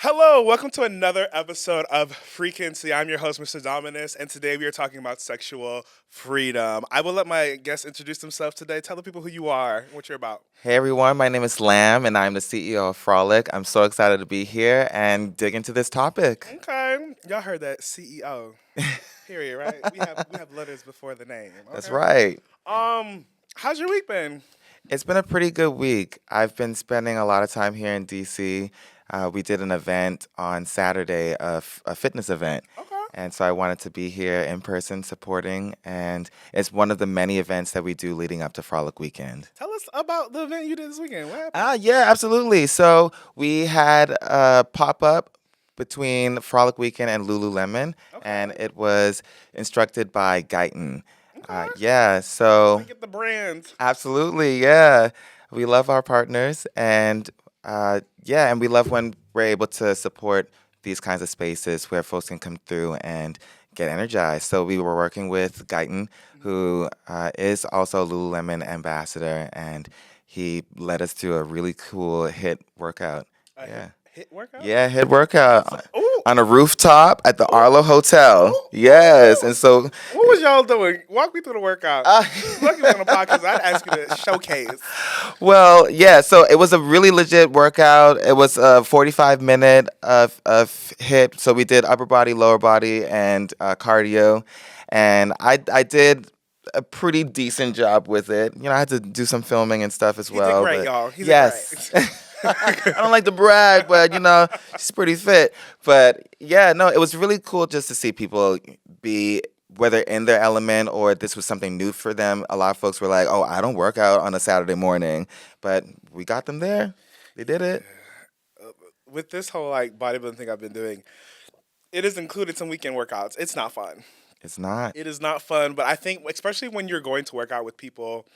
Hello, welcome to another episode of Frequency. I'm your host, Mr. Dominus, and today we are talking about sexual freedom. I will let my guests introduce themselves today. Tell the people who you are and what you're about. Hey everyone, my name is Lam and I'm the CEO of Frolic. I'm so excited to be here and dig into this topic. Okay, y'all heard that CEO. Period. Right? We have letters before the name. That's Okay. right. How's your week been? It's been a pretty good week. I've been spending a lot of time here in DC. We did an event on Saturday, a fitness event. Okay. And so I wanted to be here in person supporting, and it's one of the many events that we do leading up to Frolic Weekend. Tell us about the event you did this weekend. What happened? Yeah, absolutely. So we had a pop up between Frolic Weekend and Lululemon, and Okay. it was instructed by Guyton. Okay. Yeah, I so get the brand. absolutely, yeah. We love our partners, and yeah, and we love when we're able to support these kinds of spaces where folks can come through and get energized. So we were working with Guyton, who is also a Lululemon ambassador, and he led us to a really cool hit workout. A hit, Yeah. hit workout? Yeah, hit workout Ooh. on a rooftop at the Ooh. Arlo Hotel. Ooh. Yes, Ooh. and so What was y'all doing? Walk me through the workout. uh, Lucky on the podcast, I'd ask you to showcase. well, yeah, so it was a really legit workout. It was a 45-minute of hit. So we did upper body, lower body, and cardio. And I did a pretty decent job with it. You know, I had to do some filming and stuff as He did well. great, But y'all. He did yes. great. I don't like to brag, but she's pretty fit. But yeah, no, it was really cool just to see people be whether in their element or this was something new for them. A lot of folks were like, "Oh, I don't work out on a Saturday morning," but we got them there. They did it. With this whole like bodybuilding thing I've been doing, it has included some weekend workouts. It's not fun. It's not. It is not fun, but I think especially when you're going to work out with people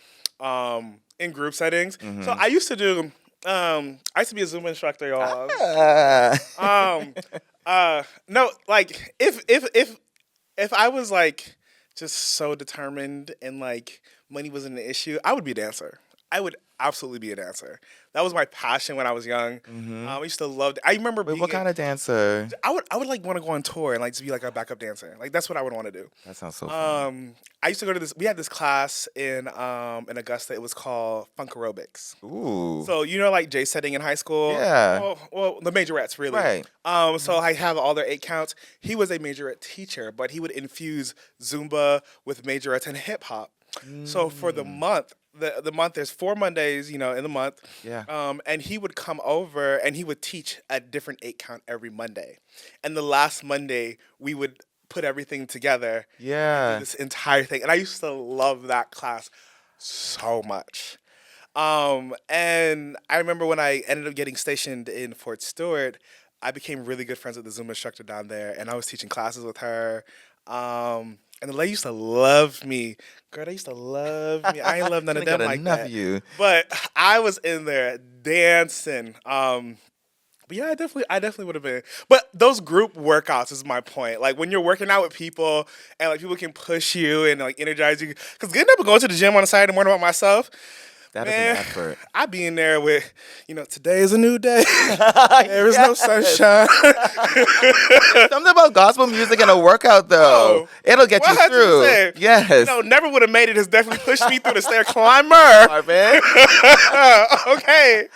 in group settings. So Hmm. I used to do. I used to be a Zumba instructor, y'all. Ah. Um, no, like if I was like just so determined and like money wasn't an issue, I would be a dancer. I would absolutely be a dancer. That was my passion when I was young. I used to love. I remember Wait, being. what kind of dancer? I would like want to go on tour and like just be like a backup dancer. Like that's what I would want to do. That sounds so fun. I used to go to this. We had this class in Augusta. It was called funk aerobics. Ooh. So like Jay setting in high school. Yeah. Well, the majorettes really. Right. So I have all their 8 counts. He was a majorette teacher, but he would infuse Zumba with majorettes and hip hop. So for the month, the month there's 4 Mondays, in the month. Yeah. And he would come over and he would teach a different 8 count every Monday. And the last Monday we would put everything together. Yeah. This entire thing. And I used to love that class so much. And I remember when I ended up getting stationed in Fort Stewart, I became really good friends with the Zumba instructor down there, and I was teaching classes with her. And the lady used to love me. Girl, they used to love me. I ain't love none of Couldn't them get like enough that. of you. But I was in there dancing. But yeah, I definitely would have been. But those group workouts is my point. Like when you're working out with people and like people can push you and like energize you. Because getting up and going to the gym on a Saturday morning by myself, That is an man, effort. I be in there with, today is a new day. There is no sunshine. Something about gospel music and a workout, though. Oh, It'll get you through. 100%. Yes. Never would have made it has definitely pushed me through the stair climber. Marvin. Okay.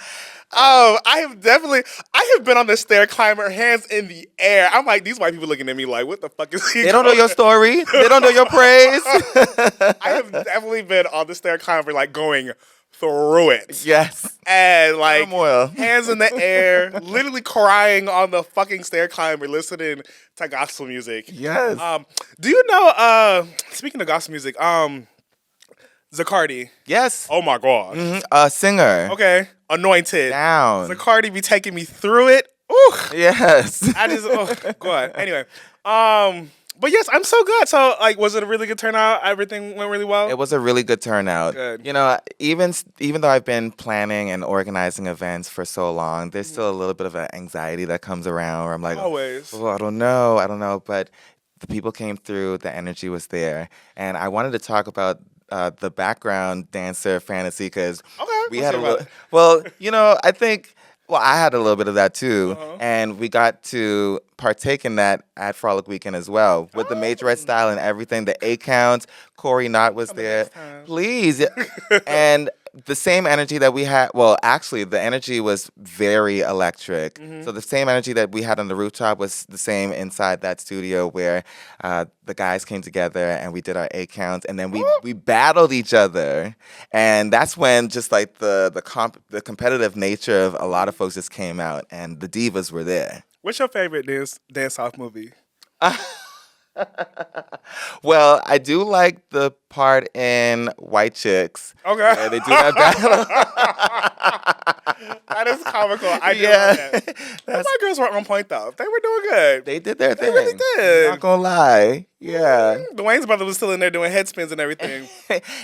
I have been on the stair climber, hands in the air. I'm like, these white people looking at me like, what the fuck is he They don't know going your story. They don't know your praise. I have definitely been on the stair climber, like going through it. Yes. And like Turmoil. hands in the air, literally crying on the fucking stair climber, listening to gospel music. Yes. Do you know? Speaking of gospel music, Zacardi. Yes. Oh my god. A singer. Okay, anointed. Down. Zacardi be taking me through it. Ooh, Yes. I just go ahead. Anyway, but yes, I'm so good. So like, was it a really good turnout? Everything went really well. It was a really good turnout. Good. Even though I've been planning and organizing events for so long, there's still a little bit of an anxiety that comes around where I'm like, Always. oh, I don't know. But the people came through, the energy was there. And I wanted to talk about the background dancer fantasy because Okay, we let's had hear a about little, well, I think Well, I had a little bit of that too, Uh-huh. and we got to partake in that at Frolic Weekend as well, with the majorette Oh, style and everything. The 8 counts, Corey Knott was coming there. next time. Please, yeah. And the same energy that we had. Well, actually, the energy was very electric. Hmm. So the same energy that we had on the rooftop was the same inside that studio where the guys came together and we did our 8 counts, and then we battled each other, and that's when just like the competitive nature of a lot of folks just came out, and the divas were there. What's your favorite dance off movie? Well, I do like the part in White Chicks Okay. where they do that battle. That is comical. I do love Yeah, that. And that's my girls were on point though. They were doing good. they did their They really thing. Not did. gonna lie. Yeah. The Wayne's brother was still in there doing head spins and everything.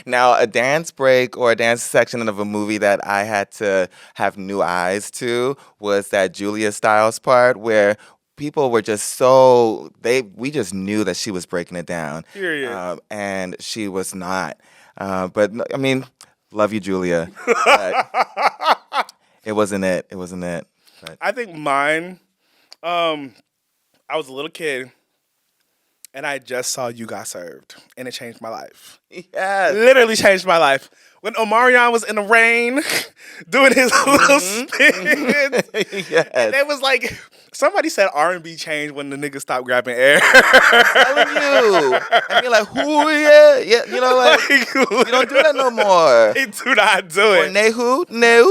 Now, a dance break or a dance section of a movie that I had to have new eyes to was that Julia Stiles part where people were just so we just knew that she was breaking it down, Period. and she was not. But no, I mean, love you, Julia. But it wasn't it. It wasn't it. But I think mine. I was a little kid, and I just saw You Got Served, and it changed my life. yes. Literally changed my life. When Omarion was in the rain, doing his little spins, and Yes. it was like somebody said R&B changed when the nigga stopped grabbing air. Telling you. And you're like, who? Yeah, yeah. You know, like you don't do that no more. They do not do Or it. Nehu, Nehu.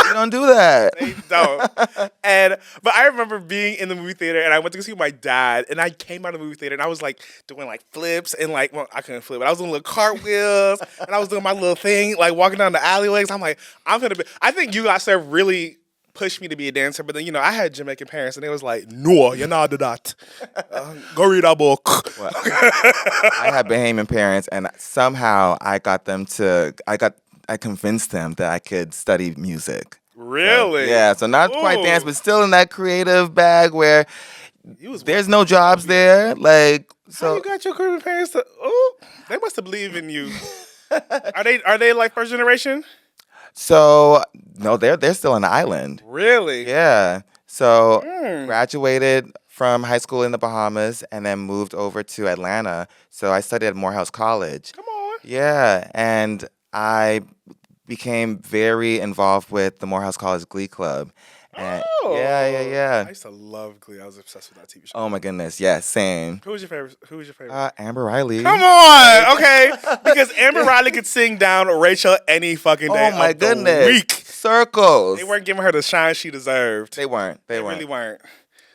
You don't do that. They don't. But I remember being in the movie theater, and I went to go see my dad, and I came out of the movie theater, and I was like doing like flips and like, well, I couldn't flip, but I was doing little cartwheels, and I was doing my little thing, like walking down the alleyways. I'm like, I'm gonna be. I think You Got Served really pushed me to be a dancer, but then I had Jamaican parents, and they was like, no, you're not do that. Go read a book. Well, I had Bahamian parents, and somehow I convinced them that I could study music. Really? Yeah, so not quite dance, Ooh. but still in that creative bag where You was there's no jobs there. Like, How you so got your Caribbean parents to? Oh, they must have believed in you. Are they like first generation? so no, they're still on the island. Really? Yeah. So Mm. graduated from high school in the Bahamas and then moved over to Atlanta. So I studied at Morehouse College. Come on. Yeah, and I became very involved with the Morehouse College Glee Club. And yeah, yeah, Oh. yeah. I used to love Glee. I was obsessed with that TV show. Oh my goodness, yeah, same. Who was your favorite? Who was your favorite? Amber Riley. Come on, okay? Because Amber Riley could sing down Rachel any fucking day Oh my of the goodness. week. Circles. They weren't giving her the shine she deserved. They weren't. They They weren't. really weren't.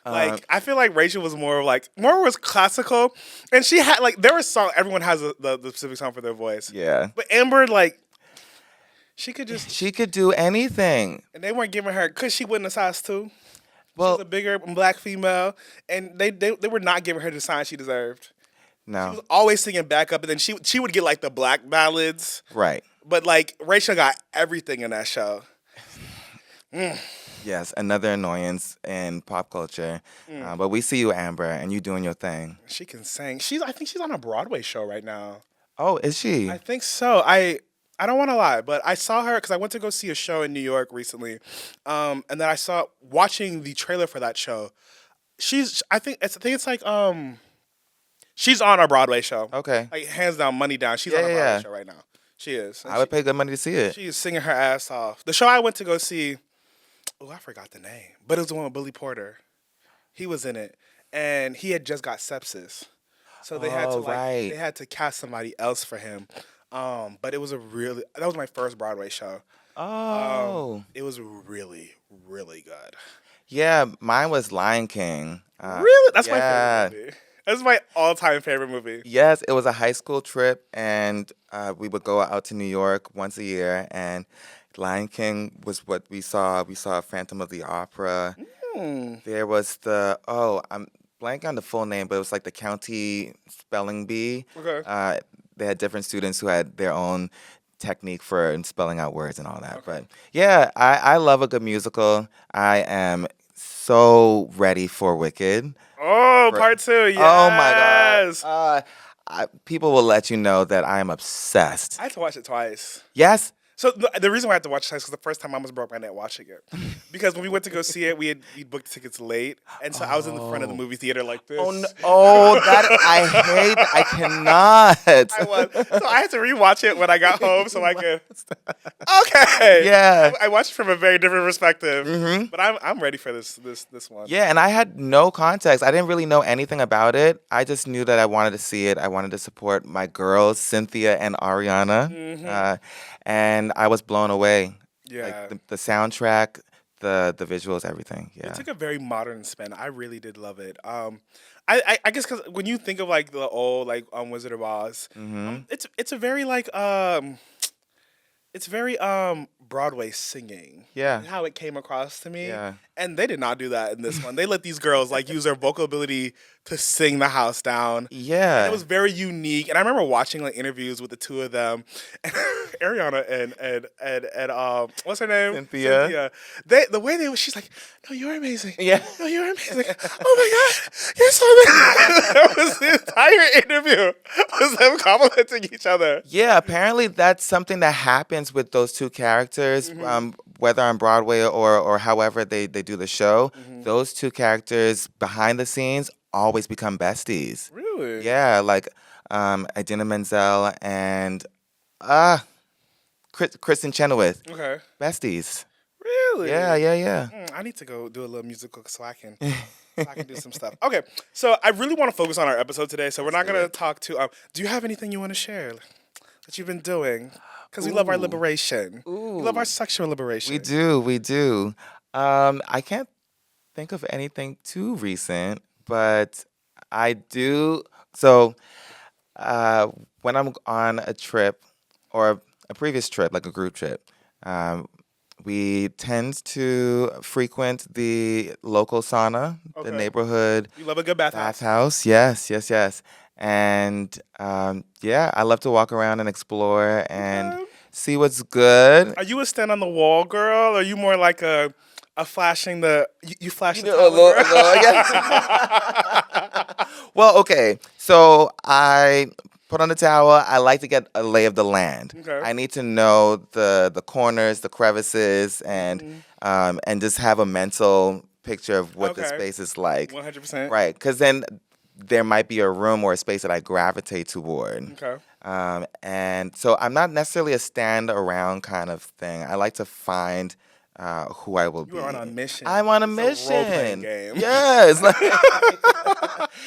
Um, Like I feel like Rachel was more was classical, and she had like there was song. Everyone has the specific song for their voice, yeah. but Amber she could just She could do anything. and they weren't giving her because she wasn't a size 2. She was Well, a bigger black female, and they were not giving her the sign she deserved. She no. was always singing backup, and then she would get like the black ballads, Right. but like Rachel got everything in that show. Yes, another annoyance in pop culture. But we see you, Amber, and you doing your thing. She can sing. I think she's on a Broadway show right now. Oh, is she? I think so. I don't want to lie, but I saw her because I went to go see a show in New York recently, and then I saw watching the trailer for that show. I think it's like she's on a Broadway show. Okay. Like hands down, money down. She's on a Yeah, Broadway yeah. show right now. She is. And I would pay good money to see it. she is singing her ass off. The show I went to go see. Oh, I forgot the name, but it was the one with Billy Porter. He was in it, and he had just got sepsis, so they had to Oh, right. they had to cast somebody else for him. But it was that was my first Broadway show. Oh. It was really, really good. Yeah, mine was Lion King. Really? That's my yeah. favorite movie. That's my all-time favorite movie. Yes, it was a high school trip, and we would go out to New York once a year, and Lion King was what we saw. We saw Phantom of the Opera. There was I'm blanking on the full name, but it was like the county spelling bee. Okay. They had different students who had their own technique for spelling out words and all that. But yeah, I love a good musical. I am so ready for Wicked. Oh, part 2. Yes. Oh my God. People will let you know that I am obsessed. I had to watch it twice. Yes? So the reason why I had to watch this is the first time I almost broke my neck watching it, because when we went to go see it, we booked tickets late, and so I was in the front of the Oh. movie theater like Oh no! this. Oh, that I hate. That. I cannot. I was, so I had to rewatch it when I got home so I could. Okay, Yeah. I watched it from a very different perspective, Hmm. but I'm ready for this one. Yeah, and I had no context. I didn't really know anything about it. I just knew that I wanted to see it. I wanted to support my girls, Cynthia and Ariana, Hmm. uh, and I was blown away. Like Yeah. the soundtrack, the visuals, everything. It Yeah. took a very modern spin. I really did love it. I guess because when you think of like the old like Wizard of Oz, Hmm. it's a very like it's very Broadway singing. Yeah. How it came across to me. Yeah. And they did not do that in this one. They let these girls like use their vocal ability to sing the house down. And it Yeah. was very unique. And I remember watching like interviews with the two of them, and Ariana and what's her name? Cynthia. The way they she's like, no, you're amazing. Yeah. No, you're amazing. Oh my god, you're so amazing. That was the entire interview was them complimenting each other. Yeah, apparently that's something that happens with those two characters, whether on Broadway or however they do the show. Those two characters behind the scenes always become besties. Really? Yeah, like Idina Menzel and uh Kristen Chenoweth, Okay. besties. Really? Yeah, yeah, yeah. I need to go do a little musical so I can do some stuff. Okay, so I really want to focus on our episode today. So we're not do gonna it. talk to. Do you have anything you want to share that you've been doing? Because we love our Ooh. liberation. We love our Ooh. sexual liberation. We do, we do. I can't think of anything too recent, but I do. So, when I'm on a trip or a previous trip, like a group trip, um, we tend to frequent the local sauna, the Okay. neighborhood You love a good bathhouse. bathhouse. Yes, yes, yes. And yeah, I love to walk around and explore and Okay. see what's good. Are you a stand on the wall girl? Or are you more like a flashing the you flash You the know, towel girl? yeah. Well, okay. So I put on the towel. I like to get a lay of the land. Okay. I need to know the corners, the crevices, Mhm. and just have a mental picture of what the Okay. space is like. 100%. Right. Because then there might be a room or a space that I gravitate toward. Okay. And so I'm not necessarily a stand around kind of thing. I like to find who I will You be. are on a mission. I'm on a It's a role-playing mission. game. Yes.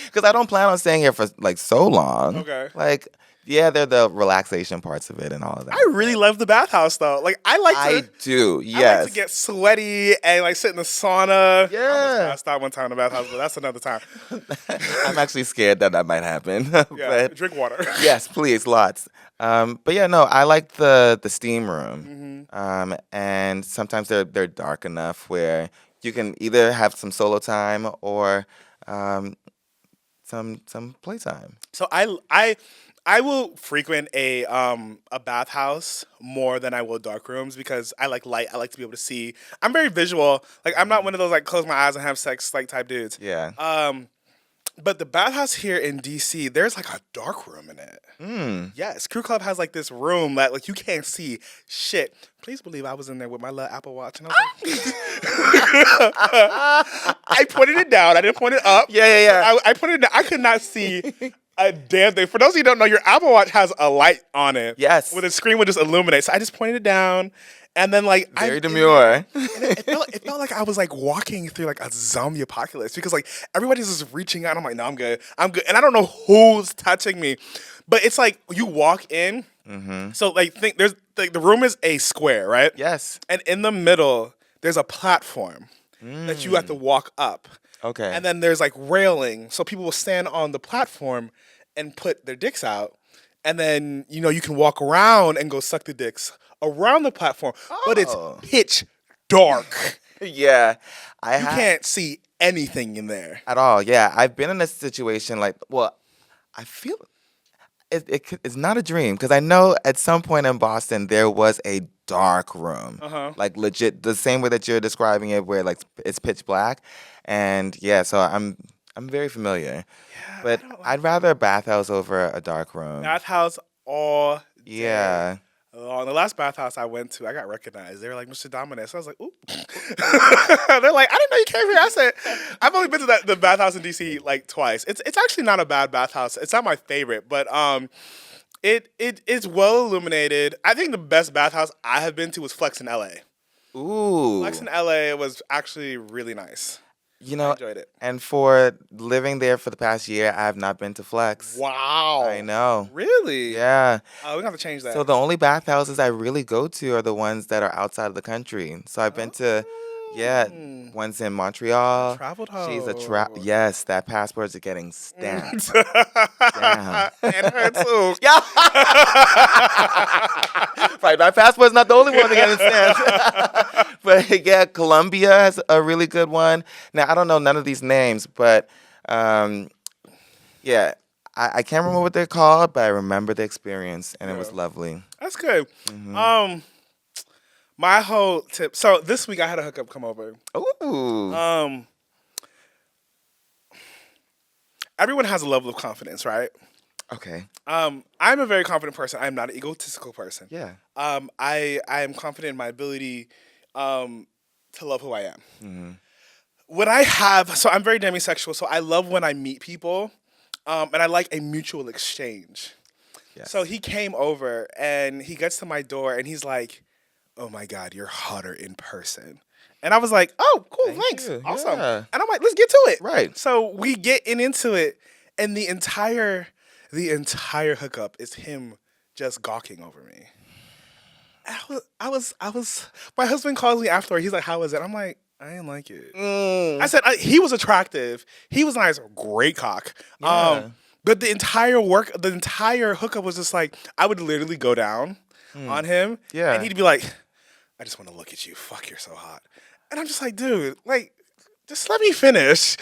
Because I don't plan on staying here for like so long. Okay. Like, yeah, they're the relaxation parts of it and all of that. I really love the bathhouse though. Like I like I to do. I like to Yes. get sweaty and like sit in the sauna. I almost Yeah. passed out one time in the bathhouse, but that's another time. I'm actually scared that that might happen. Yeah, But drink water. yes, please, lots. But yeah, no, I like the steam room. Hmm. And sometimes they're dark enough where you can either have some solo time or some playtime. So I will frequent a bathhouse more than I will dark rooms because I like light. I like to be able to see. I'm very visual. Like I'm not one of those like close my eyes and have sex like type dudes. Yeah. But the bathhouse here in DC, there's like a dark room in it. Mm. Yes, Crew Club has like this room that like you can't see shit. Please believe I was in there with my little Apple Watch and I was like, I pointed it down. I didn't point it up. Yeah, yeah, yeah. I pointed it down. I could not see a damn thing. For those of you who don't know, your Apple Watch has a light on it. Yes. Where the screen would just illuminate. So I just pointed it down. And then like Very demure. it felt like I was like walking through like a zombie apocalypse because like everybody's just reaching out. And I'm like, no, I'm good. I'm good. And I don't know who's touching me. But it's like you walk in. Mm-hmm. So like think there's like the room is a square, right? Yes. And in the middle, there's a platform that you have to walk up. Okay. And then there's like railing. So people will stand on the platform and put their dicks out. And then, you know, you can walk around and go suck the dicks around the platform. But it's Oh. pitch dark. Yeah. I You can't see anything in there. at all. Yeah. I've been in a situation like, well, I feel it's not a dream because I know at some point in Boston there was a dark room, like legit the same way that you're describing it, where like it's pitch black, and yeah, so I'm very familiar, but I don't like I'd rather a bathhouse over a dark room. Bathhouse all day. Yeah, The last bathhouse I went to, I got recognized. They were like, Mr. Dominus. I was like, oop. They're like, I didn't know you came here. I said, I've only been to the bathhouse in DC like twice. It's actually not a bad bathhouse. It's not my favorite, but it's well illuminated. I think the best bathhouse I have been to was Flex in LA. Flex Ooh. in LA was actually really nice. You I know, enjoyed it. and for living there for the past year, I have not been to Flex. I Wow. know. Really? Yeah. We're gonna have to change So that. the only bathhouses I really go to are the ones that are outside of the country. So I've been to, yeah, Oh, ones in a Montreal. traveled She's a hoe. yes, that passports are getting stamped. Damn. And her too. Yeah. Right, my passport's not the only one that getting stamped. But yeah, Colombia has a really good one. Now I don't know none of these names, but um, yeah, I can't remember what they're called, but I remember the experience, and it Yeah, was lovely. that's good. Hmm. Um, my whole tip. So this week I had a hookup come over. Ooh. Um, everyone has a level of confidence, right? Okay. I'm a very confident person. I'm not an egotistical person. Yeah. I am confident in my ability, um, to love who I am. Hmm. When I have, so I'm very demisexual. So I love when I meet people, and I like a mutual exchange. So Yes. he came over and he gets to my door and he's like, "Oh my God, you're hotter in person." And I was like, "Oh, cool, Thank thanks, you. awesome." Yeah. And I'm like, "Let's get to it." Right. So we get into it, and the entire hookup is him just gawking over me. I was. My husband calls me afterward. He's like, "How was it?" I'm like, "I didn't like it." I Mm. said he was attractive. He was nice, great cock. Yeah. But the entire hookup was just like I would literally go down on Mm. him, and Yeah. he'd be like, "I just want to look at you. Fuck, you're so hot." And I'm just like, dude, like, just let me finish.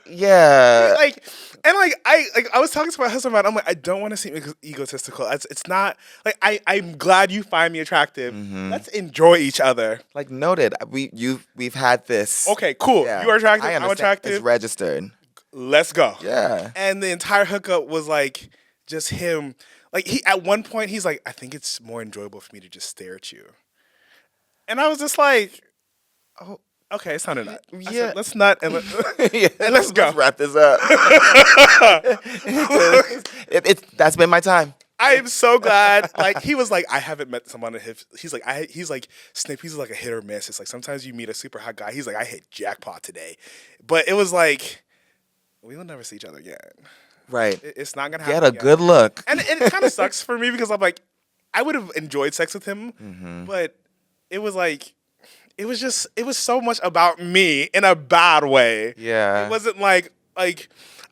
Yeah. like, and I was talking to my husband about it. I'm like, I don't want to seem egotistical. It's not like I'm glad you find me attractive. Hmm. Let's enjoy each other. Like noted. We've had this. Okay, cool. You Yeah. are attractive. I I'm understand. It's attractive. registered. Let's go. Yeah. And the entire hookup was like just him. Like he at one point he's like, I think it's more enjoyable for me to just stare at you. And I was just like, oh, okay, it's not a nut. I Yeah. said, let's nut Yeah. and let's go. Let's wrap this up. 'Cause that's been my time. I am so glad. Like he was like, I haven't met someone that he's like, he's like Snape. He's like a hit or miss. It's like sometimes you meet a super hot guy. He's like, I hit jackpot today, but it was like we will never see each other again. Right. It's not gonna Get happen a again. good look. And it kind of sucks for me because I'm like, I would have enjoyed sex with him, Hmm. but it was like, it was so much about me in a bad way. It Yeah. wasn't like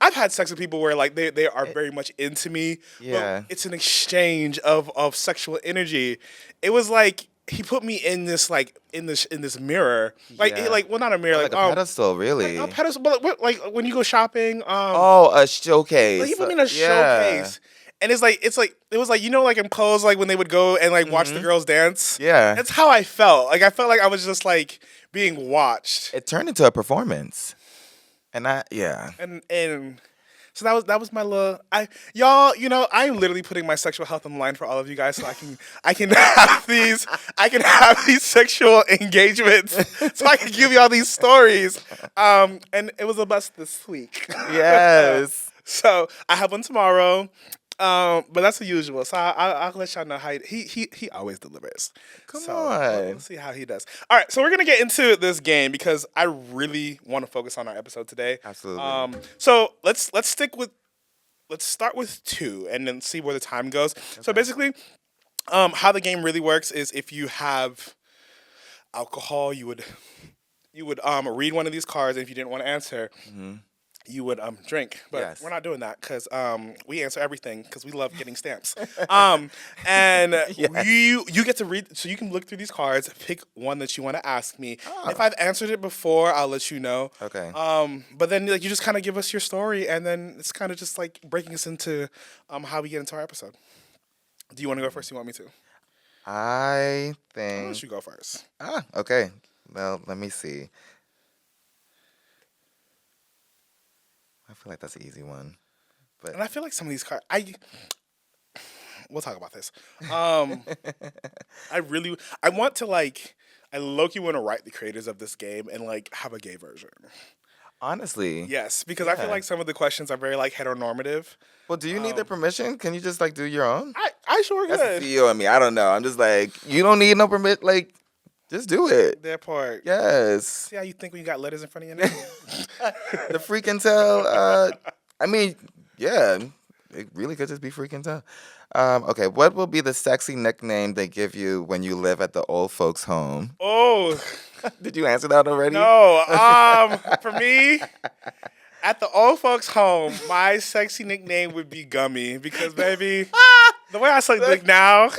I've had sex with people where like they are very much into me, Yeah. but it's an exchange of sexual energy. It was like he put me in this like in this mirror, like Yeah. like well not a mirror Like like a pedestal, like a really. pedestal, but like when you go shopping, Oh, a like he showcase. put me in a Yeah. showcase, and it's like it was like like in clothes like when they would go and like watch the Hmm. girls dance. Yeah. That's how I felt. Like I felt like I was just like being watched, It turned into a performance. And yeah. and so that was my little y'all. I'm literally putting my sexual health on the line for all of you guys, so I can have these sexual engagements, so I can give you all these stories. And it was a bust this week. Yes. So I have one tomorrow, but that's the usual. So I'll let y'all know how he always delivers. Come So we'll on. see how he does. All right, so we're gonna get into this game because I really want to focus on our episode today. Absolutely. So let's start with two and then see where the time goes. So Okay. basically, how the game really works is if you have alcohol, you would read one of these cards, and if you didn't want to answer, Hmm. you would drink, but Yes. we're not doing that because we answer everything because we love getting stamps. And Yes. you get to read, so you can look through these cards, pick one that you want to ask me. Oh. If I've answered it before, I'll let you know. Okay. But then like you just kind of give us your story, and then it's kind of just like breaking us into how we get into our episode. Do you want to go first? Do you want me to? I I'll let think. you go first. Okay. Well, let me see. I feel like that's an easy one. But And I feel like some of these cards, we'll talk about this. Um, I want to like, I low-key want to write the creators of this game and like have a gay version. Honestly, Yes, because I feel yeah. like some of the questions are very like heteronormative. Well, do you need their Um, permission? Can you just like do your own? I sure That's the could. CEO in me. I don't know. I'm just like, you don't need no permit. Like, just do it. That part. Yes. See how you think when you got letters in front of your name? The freaking tell. I mean, yeah, it really could just be freaking tell. Okay, what will be the sexy nickname they give you when you live at the old folks' home? Oh Did you answer that already? no. For me, at the old folks' home, my sexy nickname would be Gummy because baby, the way I suck dick now,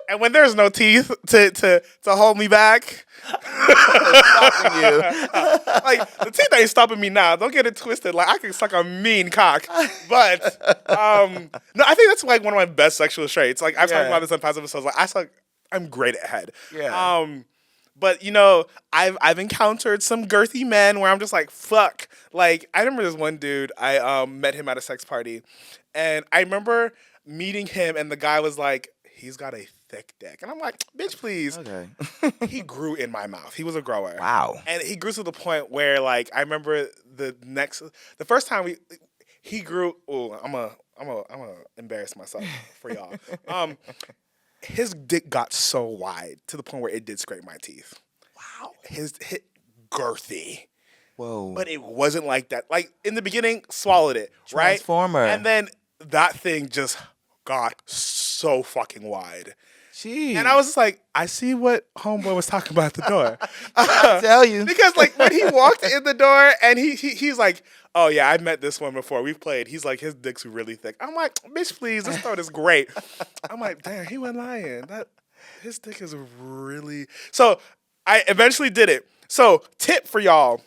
and when there's no teeth to hold me back, Stopping you. like the teeth ain't stopping me now. Don't get it twisted. Like I can suck a mean cock, but no, I think that's like one of my best sexual traits. Like I've talked Yeah. about this on past episodes. Like I suck. I'm great at head. Yeah. But you know, I've encountered some girthy men where I'm just like, fuck. Like I remember this one dude. I met him at a sex party, and I remember meeting him, and the guy was like, he's got a thick dick, and I'm like, bitch, please. Okay. He grew in my mouth. He was a grower. Wow. And he grew to the point where like I remember the first time he grew. Oh, I'm a embarrass myself for y'all. His dick got so wide to the point where it did scrape my teeth. Wow. His hit girthy. Whoa. But it wasn't like that. Like in the beginning, swallowed it, right? Transformer. And then that thing just got so fucking wide. Jeez. And I was just like, I see what homeboy was talking about at the door. I tell you. Because like when he walked in the door and he's like, oh yeah, I've met this one before. We've played. He's like, his dick's really thick. I'm like, bitch, please, this throat is great. I'm like, damn, he wasn't lying. His dick is really. So I eventually did it. So tip for y'all,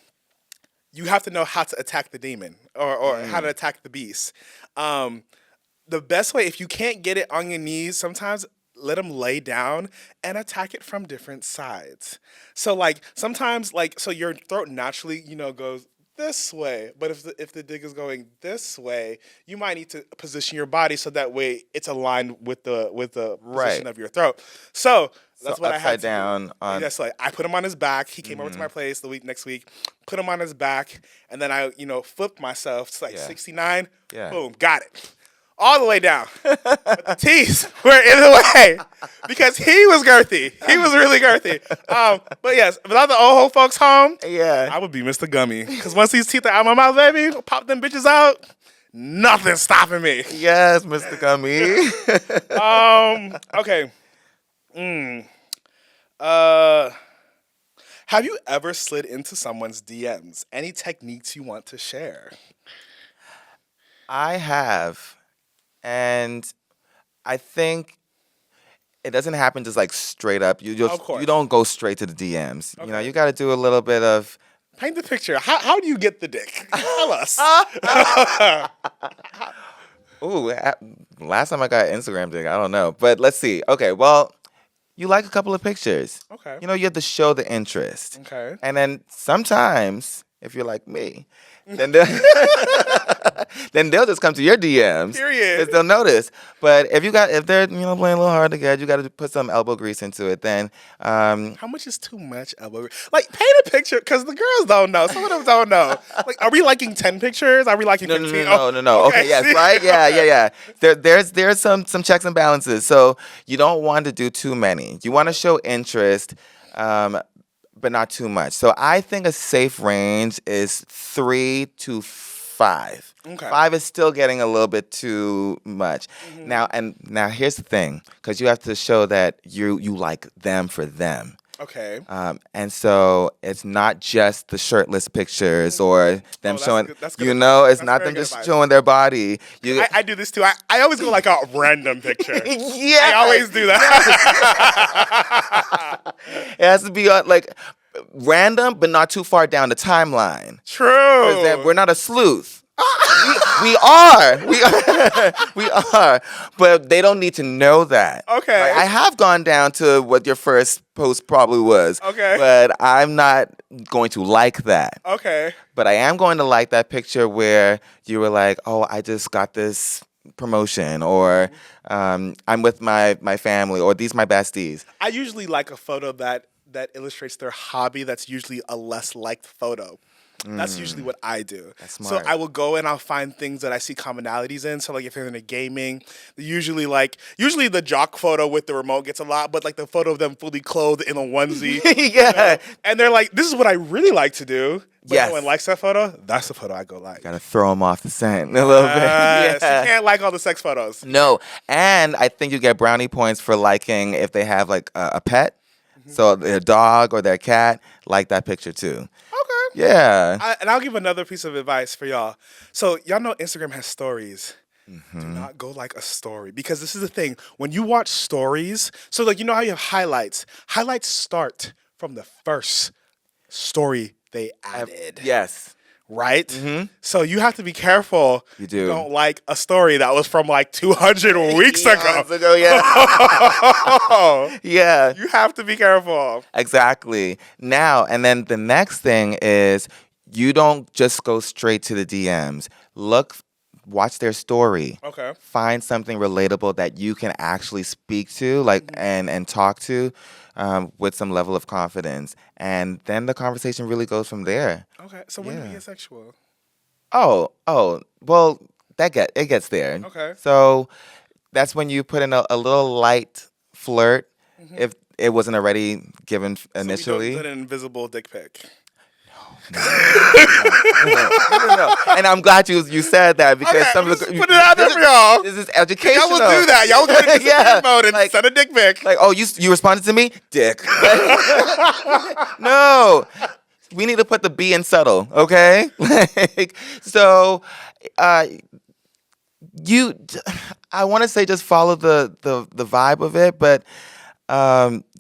you have to know how to attack the demon or how to attack the beast. The best way, if you can't get it on your knees, sometimes let them lay down and attack it from different sides. So like sometimes like so your throat naturally goes this way, but if the dick is going this way, you might need to position your body so that way it's aligned with the position of your throat. So that's So what I had upside to down do. on. Yes, like I put him on his back. He came over to my place next week, put him on his back, and then I flipped myself to like Yeah. 69. Yeah. Boom, got it. All the way down. But the teeth were in the way because he was girthy. He was really girthy. But yes, without the old folks home, Yeah. I would be Mr. Gummy. Because once these teeth are out of my mouth, baby, pop them bitches out, nothing's stopping me. Yes, Mr. Gummy. Okay. Uh, have you ever slid into someone's DMs? Any techniques you want to share? I have. And I think it doesn't happen just like straight up. Of course. You don't go straight to the DMs. You know, Okay. you got to do a little bit of. Paint the picture. How do you get the dick? Tell us. Ooh, last time I got Instagram dick, I don't know. But let's see. Okay, well, you like a couple of pictures. Okay. You know, you have to show the interest. Okay. And then sometimes, if you're like me, then they'll, then they'll just come to your DMs. Period. Because they'll notice. But if they're playing a little hard to get, you got to put some elbow grease into it. Then How much is too much elbow grease? Like, paint a picture, because the girls don't know. Some of them don't know. Like, are we liking 10 pictures? Are we liking no, 15? no. Okay, yes, right? Yeah. There's some checks and balances. So you don't want to do too many. You want to show interest, but not too much. So I think a safe range is 3 to 5. Okay. 5 is still getting a little bit too much. Now here's the thing, because you have to show that you like them for them. Okay. And so it's not just the shirtless pictures or them that's showing, good- that's good it's advice. not That's them very just good advice. showing their body. I do this too. I always go like a random picture. Yeah. I always do that. It has to be like random, but not too far down the timeline. True. 'Cause then we're not a sleuth. we are. We are. But they don't need to know that. Okay. Like, I have gone down to what your first post probably was. Okay. But I'm not going to like that. Okay. But I am going to like that picture where you were like, oh, I just got this promotion, or I'm with my family, or these my besties. I usually like a photo that illustrates their hobby. That's usually a less liked photo. That's usually what I do. That's So smart. I will go and I'll find things that I see commonalities in. So like if they're into gaming, usually the jock photo with the remote gets a lot, but like the photo of them fully clothed in a onesie, Yeah. and they're like, "This is what I really like to do." But no one Yes. likes that photo. That's the photo I go like. Gotta throw them off the scent a little bit. Yes, you Yeah. can't like all the sex photos. No, and I think you get brownie points for liking if they have like a pet. So their dog or their cat, like that picture too. Okay. Yeah. And I'll give another piece of advice for y'all. So y'all know Instagram has stories. Do not go like a story because this is the thing. When you watch stories, so like you know how you have highlights. Highlights start from the first story they added. Yes. Right? So you have to be careful. You do. Don't like a story that was from like 200 weeks ago. Yeah. Yeah. You have to be careful. Exactly. Now, and then the next thing is you don't just go straight to the DMs. Watch their story. Okay. Find something relatable that you can actually speak to, like and talk to, with some level of confidence, and then the conversation really goes from there. Okay. So when do we Yeah. get sexual? Oh, well, it gets there. Okay. So that's when you put in a little light flirt, if it wasn't already given initially. So we don't do an invisible dick pic. No. And I'm glad you said that because Okay, some of just the put it out there for y'all. This is educational. Y'all will do that. Y'all will go into Yeah, mode and like- send a dick pic. Like, oh, you responded to me, dick. No, we need to put the B in subtle, okay? Like, so, you, I want to say just follow the vibe of it, but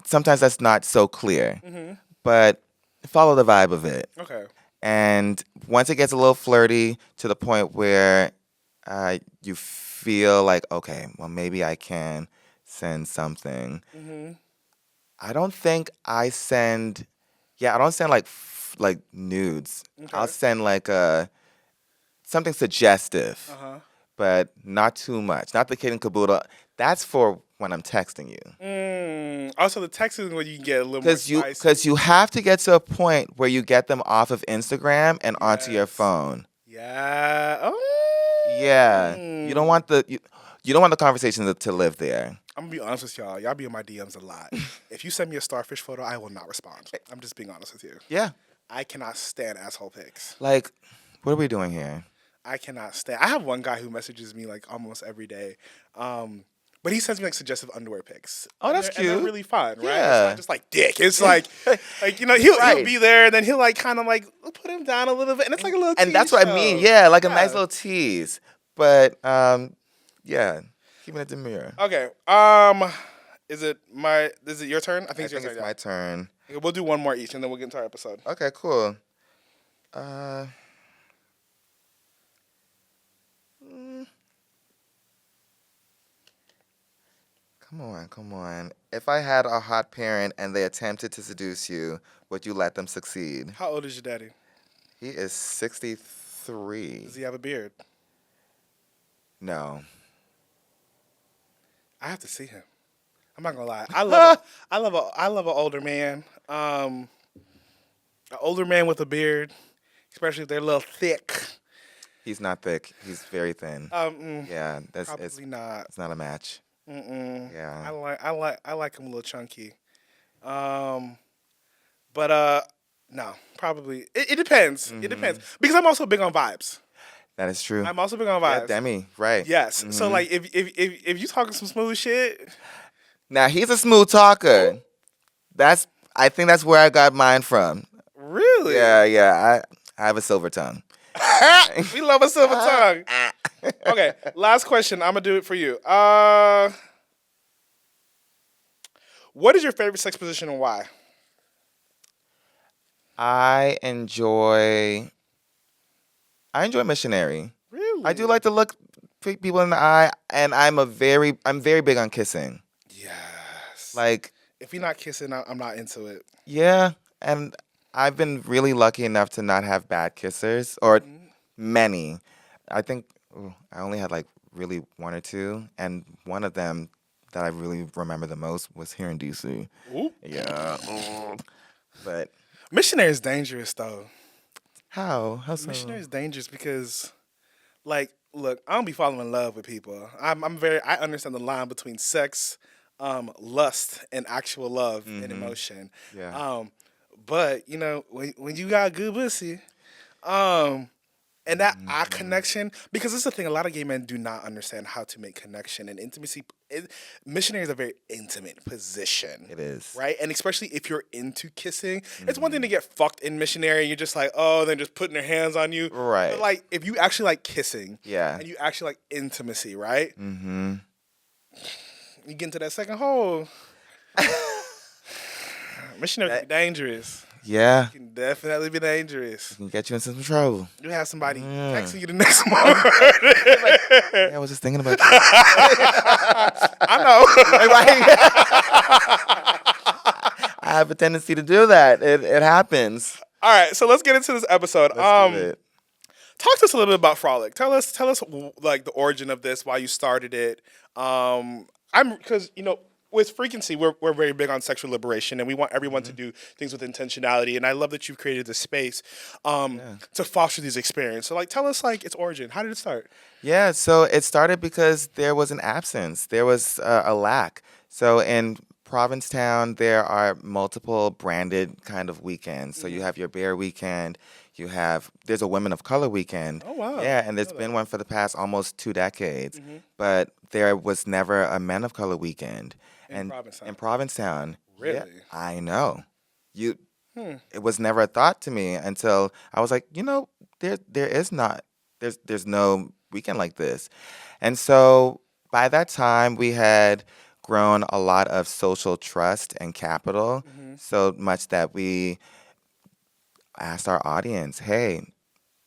sometimes that's not so clear. But follow the vibe of it. Okay. And once it gets a little flirty to the point where you feel like, okay, well, maybe I can send something. I don't think I don't send like nudes. I'll send like something suggestive, but not too much. Not the kid and caboodle. That's for when I'm texting you. Also, the text is when you can get a little more spicy. Because you have to get to a point where you get them off of Instagram and onto your Yes. phone. Yeah. Oh. Yeah, you don't want you don't want the conversation to live there. I'm gonna be honest with y'all. Y'all be in my DMs a lot. If you send me a starfish photo, I will not respond. I'm just being honest with you. Yeah, I cannot stand asshole pics. like, what are we doing here? I cannot stand. I have one guy who messages me like almost every day. But he sends me like suggestive underwear pics. Oh, that's And they're cute. really fun, right? Yeah. It's not just like dick. It's like you know, he'll Right. be there and then he'll like kind of like put him down a little bit, and it's like a little. And that's tease what I mean. show. Yeah, like a nice little tease. But yeah, keeping it demure. Okay. Is it your turn? I think it's your turn. it's my turn. Yeah. We'll do one more each, and then we'll get into our episode. Okay, cool. Come on. If I had a hot parent and they attempted to seduce you, would you let them succeed? How old is your daddy? He is 63. Does he have a beard? No. I have to see him. I'm not gonna lie. I love an older man. An older man with a beard, especially if they're a little thick. He's not thick. He's very thin. Yeah, Probably not. it's not a match. Yeah. I like him a little chunky. No, probably it depends. It depends because I'm also big on vibes. That is true. I'm also big on Yeah, vibes. Demi, right. Yes. So like if you talking some smooth shit, Now he's a smooth talker. I think that's where I got mine from. really? Yeah. I have a silver tongue. We love a silver tongue. Okay, last question. I'm gonna do it for you. What is your favorite sex position and why? I enjoy missionary. Really? I do like to look people in the eye, and I'm very big on kissing. Yes. Like, if you're not kissing, I'm not into it. yeah, and I've been really lucky enough to not have bad kissers or many. I think I only had like really wanted to, and one of them that I really remember the most was here in DC. Ooh. Yeah, but Missionary is dangerous though. how? How so? Missionary is dangerous because, like, look, I don't be falling in love with people. I'm very. I understand the line between sex, lust, and actual love and Mm-hmm. emotion. Yeah. Um, but you know, when you got good pussy, um, and that eye Mm-hmm. connection, because this is the thing, a lot of gay men do not understand how to make connection and intimacy. Missionary is a very intimate position, It is. right? And especially if you're into kissing, it's one thing Mm-hmm. to get fucked in missionary and you're just like, oh, they're just putting their hands on you. But Right. like, if you actually like kissing Yeah. and you actually like intimacy, right? Mm-hmm. You get into that second hole, missionary can be That. dangerous. Yeah. It can definitely be dangerous. Can get you in some trouble. You have somebody Yeah. texting you the next morning. Yeah, I was just thinking about you. I know. Right. I have a tendency to do that. It happens. All right, so let's get into this episode. Let's do it. Talk to us a little bit about Frolic. Tell us like the origin of this, why you started it. I'm because with Frequency, we're very big on sexual liberation, and we want everyone to do things with intentionality. And I love that you've created this space Yeah. to foster these experiences. So, like, tell us like its origin. How did it start? Yeah, so it started because there was an absence. There was a lack. So in Provincetown, there are multiple branded kind of weekends. So you have your Bear Weekend, there's a Women of Color Weekend. Oh wow! Yeah, and I there's know been that. one for the past almost 2 decades. But there was never a Men of Color Weekend. In And Provincetown. in Provincetown, yeah, Really? I know. You Hmm. It was never a thought to me until I was like, there is not there's no weekend like this. And so by that time we had grown a lot of social trust and capital, Mm-hmm. so much that we asked our audience, hey,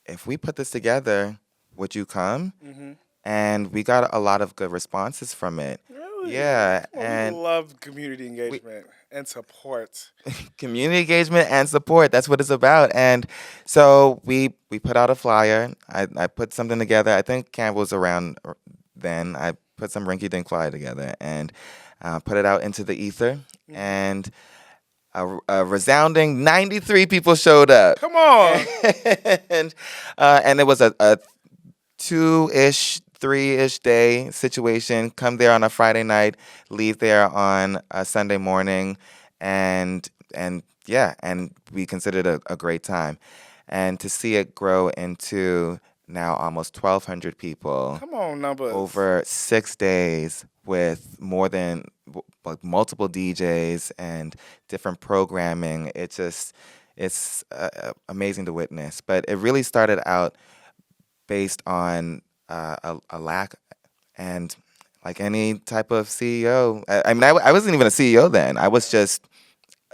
if we put this together, would you come? Mm-hmm. And we got a lot of good responses from it. Really? Yeah, Well, we and love community we engagement and support. community engagement and support. That's what it's about. And so we put out a flyer. I put something together. I think Canva was around then. I put some rinky dink flyer together and put it out into the ether. Hmm. And a resounding 93 people showed up. Come on. And it was a 2-ish, 3-ish day situation. Come there on a Friday night, leave there on a Sunday morning, and yeah, and we considered a great time. And to see it grow into now almost 1,200 people Come on, numbers. over 6 days with more than like multiple DJs and different programming, it's amazing to witness. But it really started out based on a lack, and like any type of CEO, I mean, I wasn't even a CEO then. I was just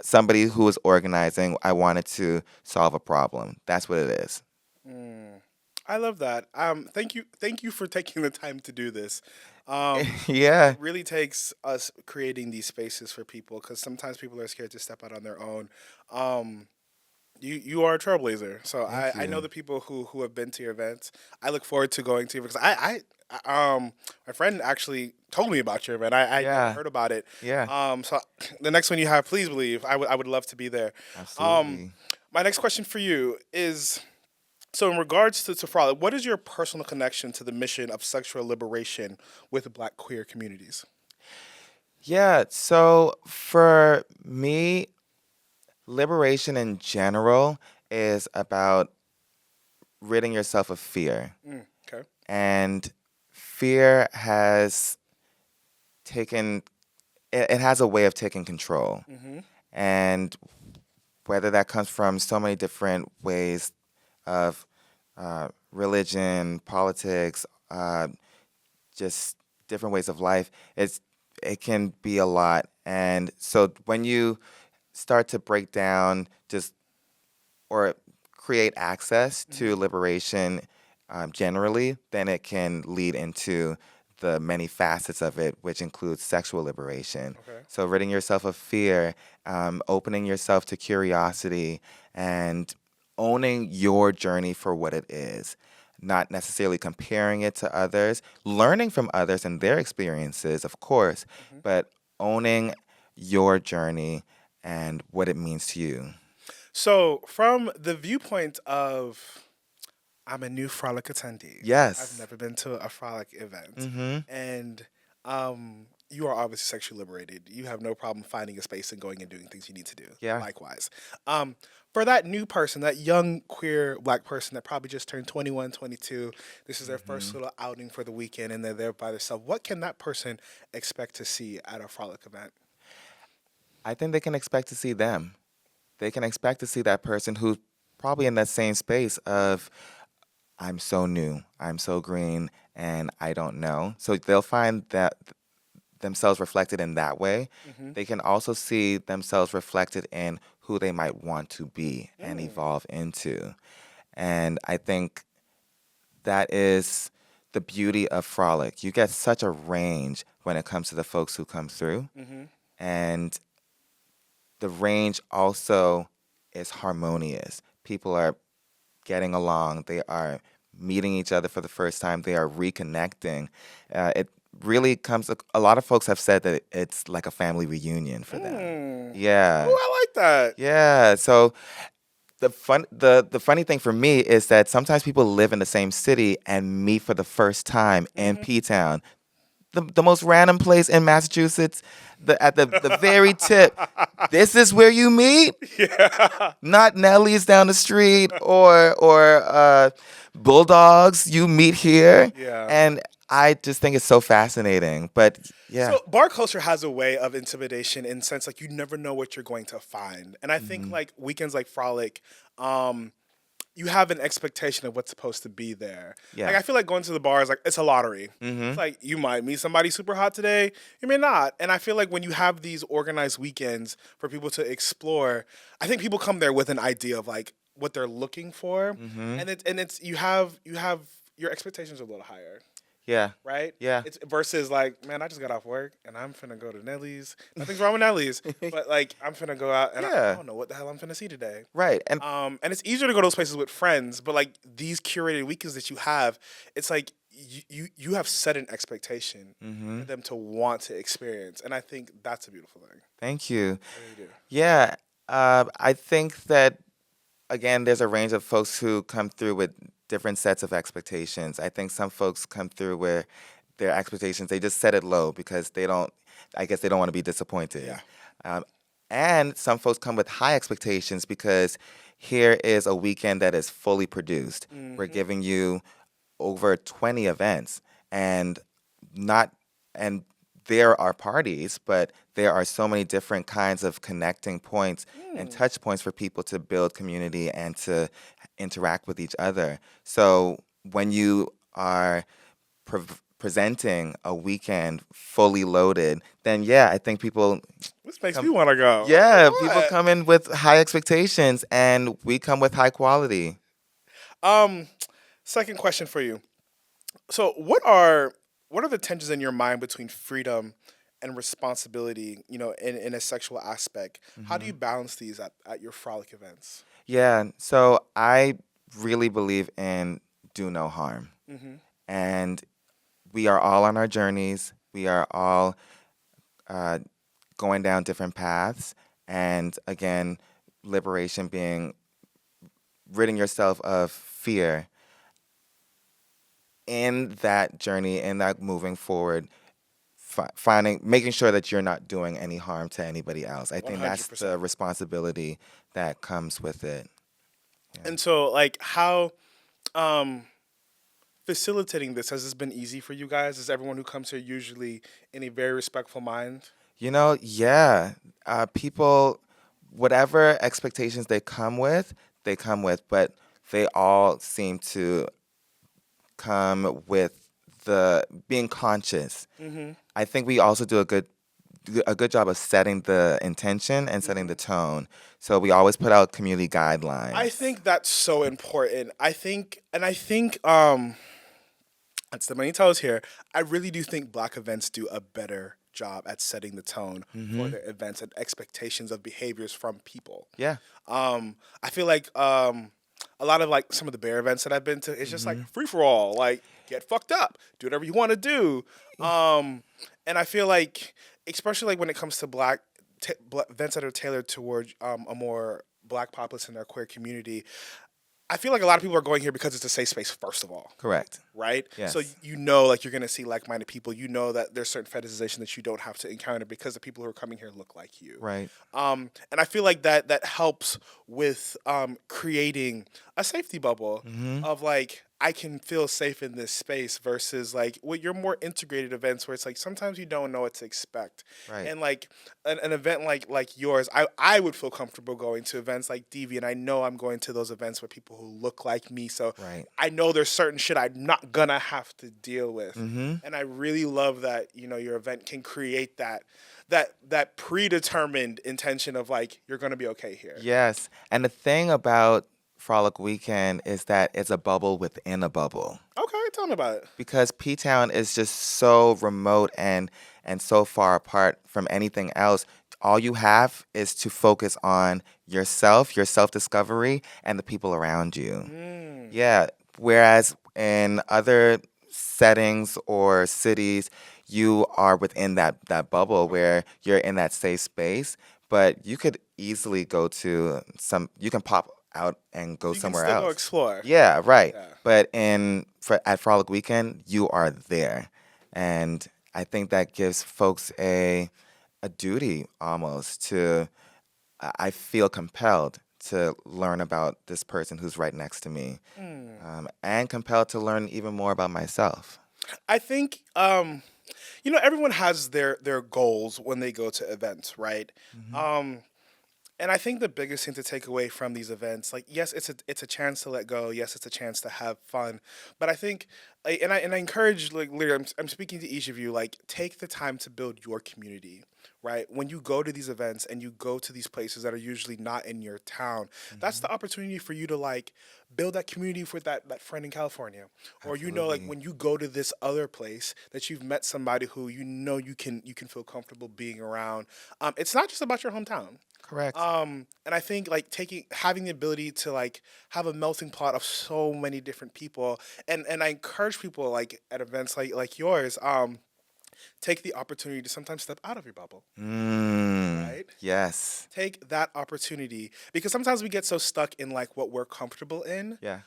somebody who was organizing. I wanted to solve a problem. That's what it is. Mm. I love that. Thank you for taking the time to do this. It Yeah, really takes us creating these spaces for people because sometimes people are scared to step out on their own. Um, you are a trailblazer, so thank I know you. the people who have been to your events. I look forward to going to your because my friend actually told me about your event. I never Yeah, heard about it. yeah, So the next one you have, please believe I would love to be there. Um, absolutely. my next question for you is so in regards to Frolic, what is your personal connection to the mission of sexual liberation with Black queer communities? Yeah, so for me, liberation in general is about ridding yourself of fear. Mm, okay. And fear has taken, it has a way of taking control. Mm-hmm. And whether that comes from so many different ways of religion, politics, just different ways of life, it can be a lot. And so when you start to break down just or create access Mm-hmm. to liberation generally, then it can lead into the many facets of it, which includes sexual liberation. Okay. So, ridding yourself of fear, opening yourself to curiosity, and owning your journey for what it is. not necessarily comparing it to others, learning from others and their experiences, of course, Mhm. but owning your journey and what it means to you. So, from the viewpoint of I'm a new Frolic attendee. I've Yes. never been to a Frolic event. Mm-hmm. And you are obviously sexually liberated. You have no problem finding a space and going and doing things you need to do. Yeah. Likewise. For that new person, that young queer black person that probably just turned 21, 22, this is their Mm-hmm. first little outing for the weekend and they're there by themselves, what can that person expect to see at a Frolic event? I think they can expect to see them. They can expect to see that person who's probably in that same space of, I'm so new, I'm so green, and I don't know. So they'll find that themselves reflected in that way. Mm-hmm. They can also see themselves reflected in who they might want to be and Mm. evolve into. And I think that is the beauty of Frolic. You get such a range when it comes to the folks who come through. Mm-hmm. And the range also is harmonious. People are getting along, they are meeting each other for the first time, they are reconnecting. It really comes, a lot of folks have said that it's like a family reunion for them. Mm. Yeah. Oh, I like that. Yeah. So the funny thing for me is that sometimes people live in the same city and meet for the first time in Mm-hmm. P Town, the most random place in Massachusetts, at the very tip. This is where you meet, Yeah. not Nellie's down the street or Bulldogs. You meet here, Yeah. and I just think it's so fascinating. But yeah, So bar culture has a way of intimidation in sense like you never know what you're going to find. And I think hmm like weekends like Frolic, um, you have an expectation of what's supposed to be there. Like yeah, I feel like going to the bar is like it's a lottery. It's hmm like you might meet somebody super hot today, you may not. And I feel like when you have these organized weekends for people to explore, I think people come there with an idea of like what they're looking for, hmm and it's you have your expectations are a little higher, yeah, right? yeah, It's versus like, man, I just got off work and I'm finna go to Nelly's. Nothing's wrong with Nelly's, but like I'm finna go out and I yeah. don't know what the hell I'm finna see today. Right, and And it's easier to go to those places with friends, but like these curated weekends that you have, it's like you have set an expectation hmm for them to want to experience, and I think that's a beautiful thing. thank you. I really do. Yeah, I think that again, there's a range of folks who come through with different sets of expectations. I think some folks come through where their expectations, they just set it low because they don't, I guess they don't want to be disappointed. Yeah. Um, and some folks come with high expectations because here is a weekend that is fully produced. We're Mm-hmm. giving you over 20 events and not, and there are parties, but there are so many different kinds of connecting points and Mm. touch points for people to build community and to interact with each other. So when you are presenting a weekend fully loaded, then yeah, I think people This makes me come, want to go. I'm like, yeah, people what? come in with high expectations and we come with high quality. Um, Second question for you. So, what are the tensions in your mind between freedom and responsibility? You know, in a sexual aspect, how do hmm you balance these at your frolic events? Yeah, so I really believe in do no harm. Mm-hmm. And we are all on our journeys. We are all uh, going down different paths. And again, liberation being ridding yourself of fear in that journey, in that moving forward, finding, making sure that you're not doing any harm to anybody else. I One think hundred that's the percent. responsibility that comes with it. Yeah. And so, like, how um, facilitating this has this been easy for you guys? Is everyone who comes here usually in a very respectful mind? You know, yeah. People, whatever expectations they come with, but they all seem to come with the being conscious. Mm-hmm. I think we also do a good job of setting the intention and setting Mm-hmm. the tone. So we always put out community I guidelines. think that's so important. I think that's the many toes here. I really do think black events do a better job at setting the tone for hmm their events and expectations of behaviors from people. Yeah. I feel like a lot of like some of the bear events that I've been to, it's just like Hmm. free for all, like get fucked up, do whatever you want to do. Um, and I feel like, especially like when it comes to events that are tailored toward a more black populace in our queer community, I feel like a lot of people are going here because it's a safe space, first of all, Correct. right? So Yes. you know, like you're gonna see like-minded people. You know that there's certain fetishization that you don't have to encounter because the people who are coming here look like you. Right. And I feel like that helps with creating a safety bubble Hmm. of like I can feel safe in this space versus like your more integrated events where it's like sometimes you don't know what to expect. Right. And like an event like yours, I would feel comfortable going to events like DV, and I know I'm going to those events with people who look like me, so Right. I know there's certain shit I'm not gonna have to deal with. Hmm. And I really love that, your event can create that predetermined intention of like you're gonna be okay here. Yes. And the thing about Frolic Weekend is that it's a bubble within a bubble. Okay, tell me about it. Because P Town is just so remote and so far apart from anything else. All you have is to focus on yourself, your self discovery, and the people around you. Mm. Yeah. Whereas in other settings or cities, you are within that bubble Okay. where you're in that safe space. But you could easily go to you can pop out and go You can somewhere still go else. explore. Yeah, right. Yeah. But at Frolic Weekend, you are there. And I think that gives folks a duty almost to I feel compelled to learn about this person who's right next to me, Mm. and compelled to learn even more about myself. I think everyone has their goals when they go to events, right? Hmm. Um, And I think the biggest thing to take away from these events, like yes, it's a chance to let go. Yes, it's a chance to have fun. But I think, and I encourage like literally, I'm speaking to each of you. Like take the time to build your community, right? When you go to these events and you go to these places that are usually not in your town, that's Hmm. the opportunity for you to like build that community for that friend in California, or like Absolutely. when you go to this other place that you've met somebody who you can feel comfortable being around. It's not just about your hometown. Correct. And I think like having the ability to like have a melting pot of so many different people, and I encourage people like at events like yours, take the opportunity to sometimes step out of your bubble, right? Yes. Take that opportunity because sometimes we get so stuck in like what we're comfortable in. Yeah.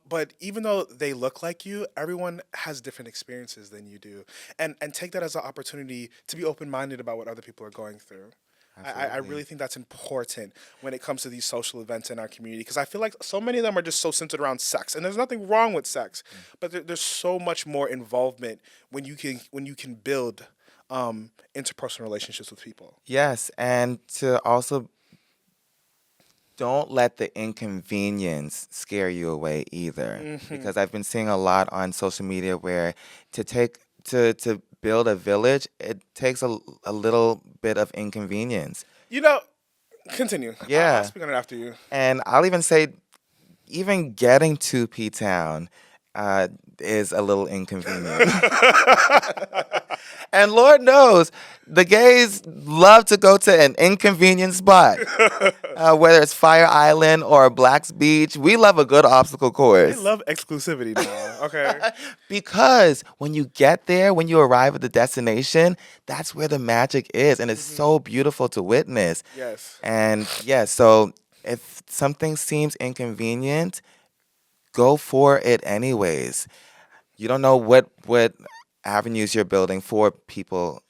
But even though they look like you, everyone has different experiences than you do, and take that as an opportunity to be open minded about what other people are going through. I Absolutely. really think that's important when it comes to these social events in our community because I feel like so many of them are just so centered around sex, and there's nothing wrong with sex, but there's so much more involvement when you can build interpersonal relationships with people. Yes, and to also don't let the inconvenience scare you away either, Hmm. because I've been seeing a lot on social media where to build a village, it takes a little bit of inconvenience. You know, continue. I'll Yeah, speak on it after you. and I'll even say even getting to P Town uh, is a little inconvenient. And Lord knows, the gays love to go to an inconvenient spot. Whether it's Fire Island or Black's Beach, we love a good obstacle I course. love exclusivity now. Okay. Because when you get there, when you arrive at the destination, that's where the magic is. And it's Hmm. so beautiful to witness. Yes. And yeah, so if something seems inconvenient, go for it anyways. You don't know what avenues you're building for people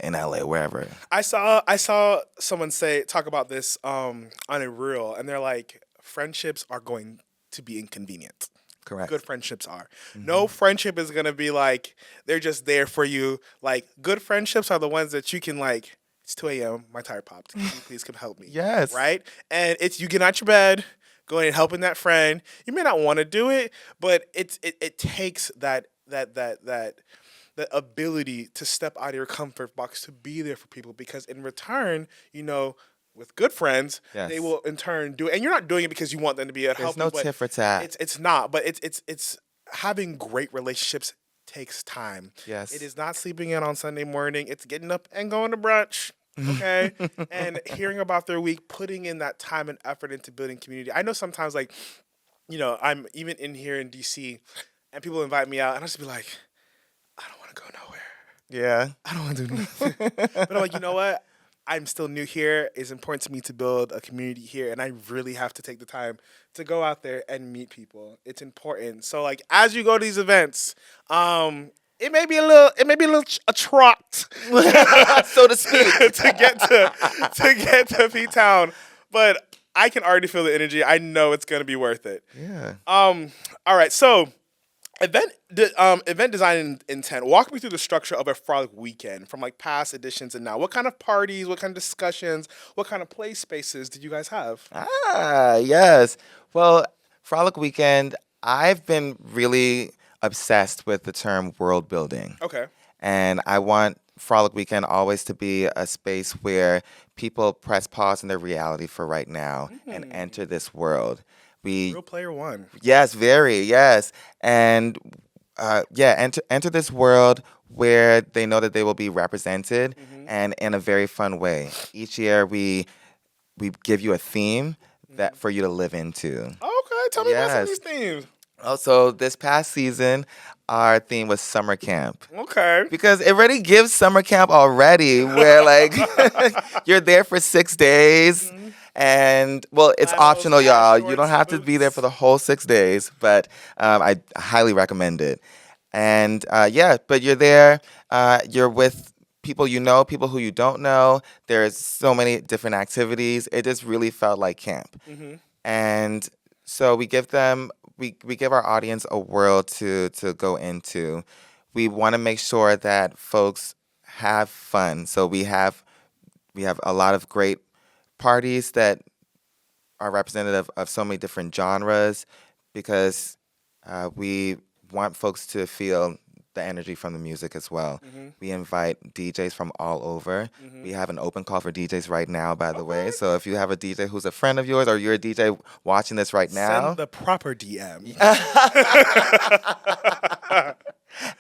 in LA, wherever. I saw someone talk about this on a reel, and they're like, friendships are going to be inconvenient. Good Correct. friendships are. No Hmm. friendship is gonna be like they're just there for you. Like good friendships are the ones that you can like. It's 2 a.m. My tire popped. Can you please come help me? Yes. Right? And it's you get out your bed, going and helping that friend. You may not want to do it, but it takes that the ability to step out of your comfort box to be there for people because in return, with good friends, they Yes. will in turn do it. And you're not doing it because you want them to be able to There's help you, no but tit for tat. it's not. But it's having great relationships takes time. It Yes. is not sleeping in on Sunday morning. It's getting up and going to brunch. Okay. And hearing about their week, putting in that time and effort into building community. I know sometimes like I'm even in here in DC, and people invite me out, and I just be like, I don't want to go nowhere. Yeah. I don't want to do nothing. But I'm like, you know what? I'm still new here. It's important to me to build a community here, and I really have to take the time to go out there and meet people. It's important. So, like, as you go to these events, it may be a trot So to speak. to P Town, but I can already feel the energy. I know it's gonna be worth it. Yeah. All right, so event design intent. Walk me through the structure of a Frolic weekend from like past editions and now. What kind of parties? What kind of discussions? What kind of play spaces did you guys have? Yes. Well, Frolic Weekend, I've been really obsessed with the term world building. Okay, And I want Frolic Weekend always to be a space where people press pause in their reality for right now and enter this world. We real player one. Yes, very, yes. And yeah, enter this world where they know that they will be represented and in a very fun way. Each year we give you a theme that for you to live into. Okay, tell me about some of Yes. these themes. Also, this past season, our theme was summer camp. Okay, Because it already gives summer camp already, where like you're there for 6 days, and well, it's flannels, optional, khaki y'all. You don't shorts, have to be there for boots. the whole 6 days, but I highly recommend it. And yeah, but you're there. You're with people you know, people who you don't know. There's so many different activities. It just really felt like camp. And so we give our audience a world to go into. We want to make sure that folks have fun. So we have a lot of great parties that are representative of so many different genres because we want folks to feel the energy from the music as well. We invite DJs from all over. We have an open call for DJs right now, by the way. Okay. So if you have a DJ who's a friend of yours or you're a DJ watching this right now, Send the proper DM.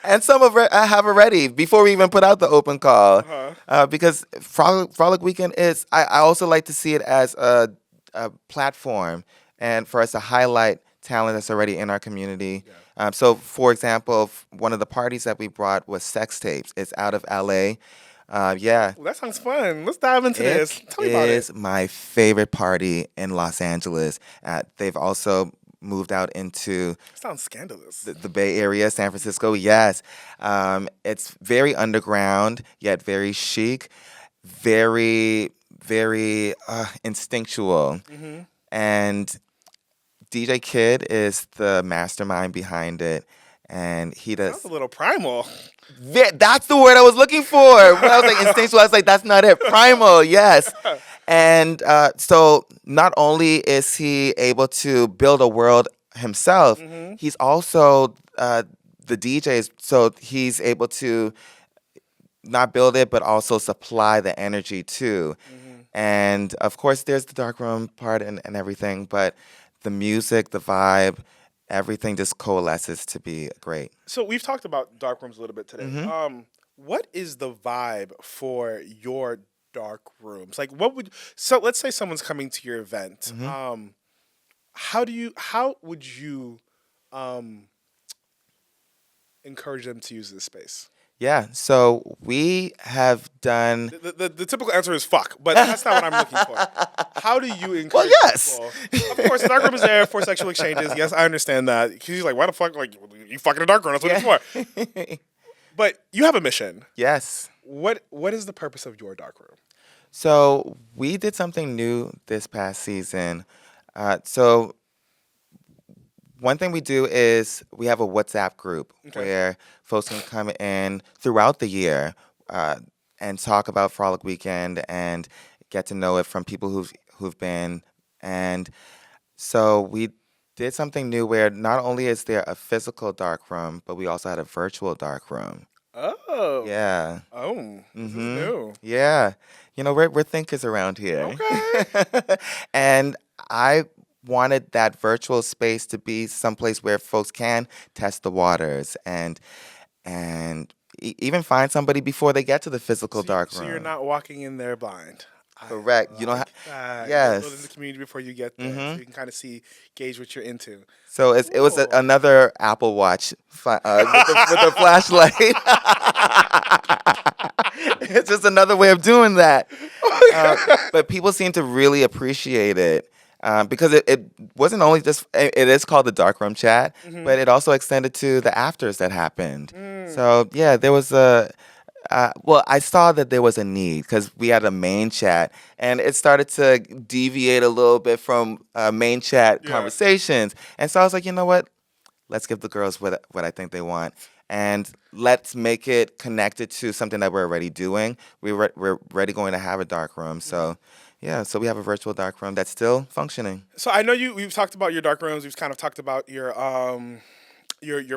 and some of it I have already before we even put out the open call, Uh-huh. because Frolic Weekend is. I also like to see it as a platform and for us to highlight talent that's already in our community. So, for example, one of the parties that we brought was Sex Tapes. It's out of LA. Yeah, Well, that sounds fun. Let's dive into this. it Tell me about it. is my favorite party in Los Angeles. They've also moved out into Sounds scandalous. the Bay Area, San Francisco. Yes, it's very underground yet very chic, very instinctual, and DJ Kid is the mastermind behind it, and he Sounds does. a little primal. That's the word I was looking for. When I was like instinctual, I was like, that's not it. Primal, yes. And so not only is he able to build a world himself, he's also the DJs. So he's able to not build it, but also supply the energy too. And of course, there's the dark room part and everything, but the music, the vibe, everything just coalesces to be great. So we've talked about dark rooms a little bit today. What is the vibe for your dark rooms? Like, so let's say someone's coming to your event. How would you encourage them to use this space? Yeah, so we have done. The typical answer is fuck, but that's not what I'm looking for. How do you encourage Well, yes. people? Of course, the dark room is there for sexual exchanges. Yes, I understand that. Because he's like, why the fuck? Like, you fucking a dark room. That's what it's for. But you have a mission. Yes. What is the purpose of your dark room? So we did something new this past season. So one thing we do is we have a WhatsApp group where folks can come in throughout the year and talk about Frolic Weekend and get to know it from people who've been. And so we did something new where not only is there a physical dark room, but we also had a virtual dark room. Oh. Yeah. Oh. This is new. Yeah. You know, we're thinkers around here. Okay. And I wanted that virtual space to be someplace where folks can test the waters and even find somebody before they get to the physical dark room. So you're not walking in there blind. I Correct. You don't have. like that. You build in the Yes. community before you get there, so Mm-hmm. you can kind of gauge what you're into. So it was Cool. another Apple Watch with the flashlight. It's just another way of doing that. But people seem to really appreciate it because it wasn't only just, it is called the darkroom chat, Hmm. but it also extended to the afters that happened. Mm. So yeah, there was well, I saw that there was a need because we had a main chat, and it started to deviate a little bit from main chat Yeah. conversations. And so I was like, you know what? Let's give the girls what I think they want, and let's make it connected to something that we're already doing. We're already going to have a dark room, Hmm. so yeah. So we have a virtual dark room that's still functioning. So I know you. We've talked about your dark rooms. We've kind of talked about your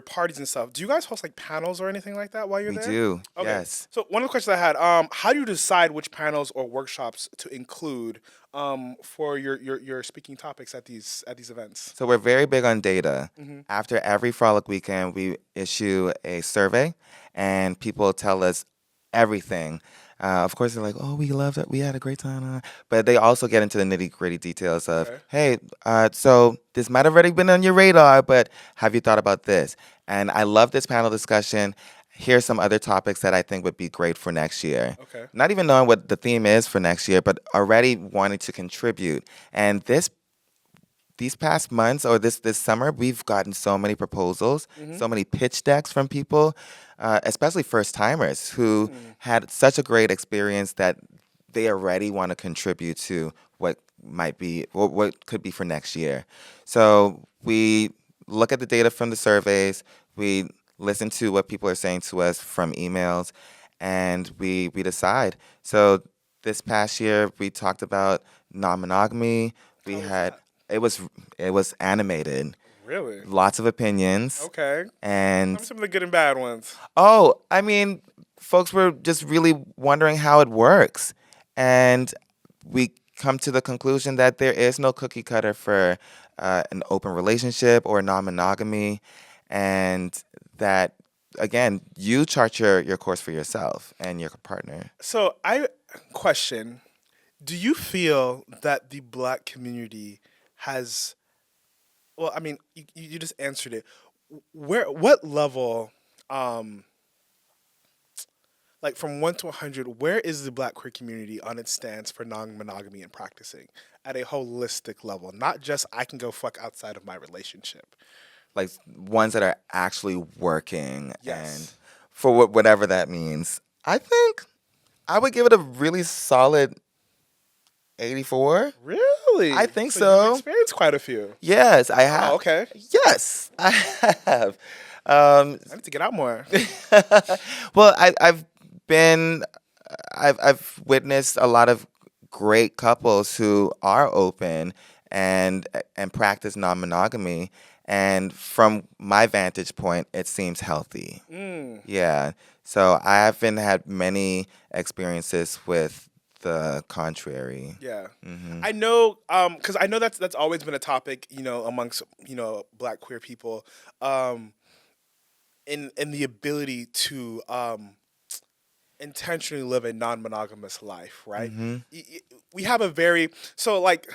parties and stuff. Do you guys host like panels or anything like that while you're We there? do, Okay. yes. So one of the questions I had, how do you decide which panels or workshops to include for your speaking topics at these events? So we're very big on data. Hmm. After every Frolic weekend, we issue a survey, and people tell us everything. Of course, they're like, "Oh, we loved it. We had a great time." But they also get into the nitty gritty details of, Okay. "Hey, so this might have already been on your radar, but have you thought about this?" And I love this panel discussion. Here's some other topics that I think would be great for next year. Okay. Not even knowing what the theme is for next year, but already wanting to contribute. And these past months or this summer, we've gotten so many proposals, Hmm. so many pitch decks from people, especially first timers who Mm. had such a great experience that they already want to contribute to what might be what could be for next year. So we look at the data from the surveys, we listen to what people are saying to us from emails, and we decide. So this past year, we talked about non-monogamy. We How was had that? it was it was animated, Really? lots of opinions, Okay. Tell me and some of the good and bad ones. oh, I mean, folks were just really wondering how it works, and we come to the conclusion that there is no cookie cutter for an open relationship or non-monogamy, and that again, you chart your course for yourself and your partner. So I question: do you feel that the black community has? Well, I mean, you just answered it. What level, um, like from 1 to 100, where is the black queer community on its stance for non-monogamy and practicing at a holistic level? Not just I can go fuck outside of my relationship. Like ones that are actually working and Yes. for whatever that means. I think I would give it a really solid 84. I Really? think So you've so. experienced quite a few. Yes, I Oh, have. okay. Yes, I have. Um, I need to get out more. well, I've been, I've witnessed a lot of great couples who are open and practice non-monogamy, and from my vantage point, it seems healthy. Mm. Yeah. So I haven't had many experiences with the contrary. Yeah, Hmm. I know. Because I know that's always been a topic, amongst black queer people, um, in the ability to intentionally live a non-monogamous life, right? Hmm. We have a very so like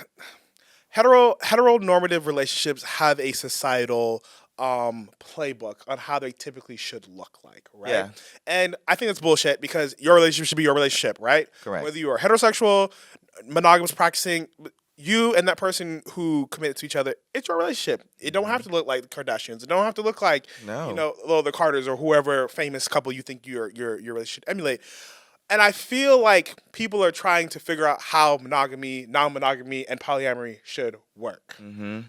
heteronormative relationships have a societal playbook on how they typically should look like, right? Yeah. And I think that's bullshit because your relationship should be your relationship, right? Correct. Whether you are heterosexual, monogamous practicing, you and that person who committed to each other, it's your relationship. It don't have Hmm. to look like the Kardashians. It don't have to look like, No. well, the Carters or whoever famous couple you think your relationship emulate. And I feel like people are trying to figure out how monogamy, non-monogamy, and polyamory should work. Hmm.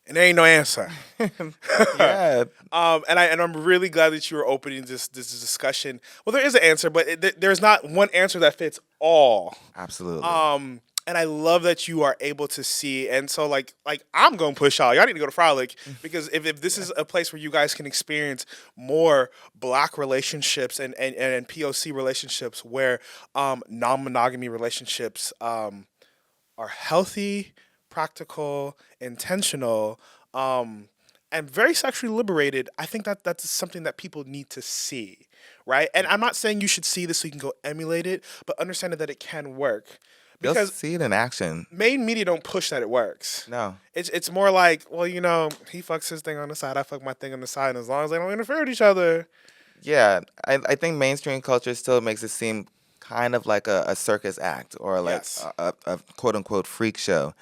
And there ain't no answer. Yeah. And I'm really glad that you were opening this discussion. Well, there is an answer, but there's not one answer that fits all. Absolutely. And I love that you are able to see. And so, like I'm gonna push y'all. Need to go to Frolic because if this is a place where you guys can experience more black relationships and POC relationships where non-monogamy relationships are healthy, practical, intentional, and very sexually liberated, I think that that's something that people need to see, right? And I'm not saying you should see this so you can go emulate it, but understanding that it can work. You'll because see it in action. main media don't push that it works. No. It's more like, well, he fucks his thing on the side, I fuck my thing on the side, and as long as they don't interfere with each other. Yeah, I think mainstream culture still makes it seem kind of like a circus act or like Yes. a quote unquote freak show.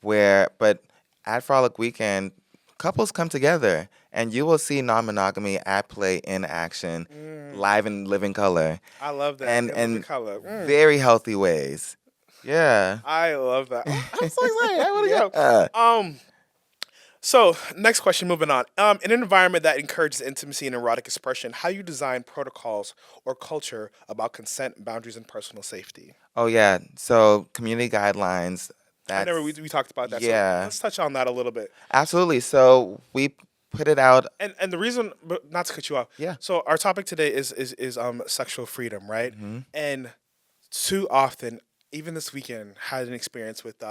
But at Frolic Weekend, couples come together and you will see non monogamy at play in action, live in living color, I love that. and In living in color. very healthy ways. Yeah. I love that. Oh, I'm so excited. I want to Yeah. go. So, next question, moving on. In an environment that encourages intimacy and erotic expression, how you design protocols or culture about consent, boundaries, and personal safety? Oh, yeah. So, community guidelines, I never we, that's, we talked about that, so yeah, let's touch on that a little bit. absolutely. So, we put it out. And the reason, but not to cut you off. Yeah. So our topic today is sexual freedom, right? Hmm. And too often, even this weekend, had an experience with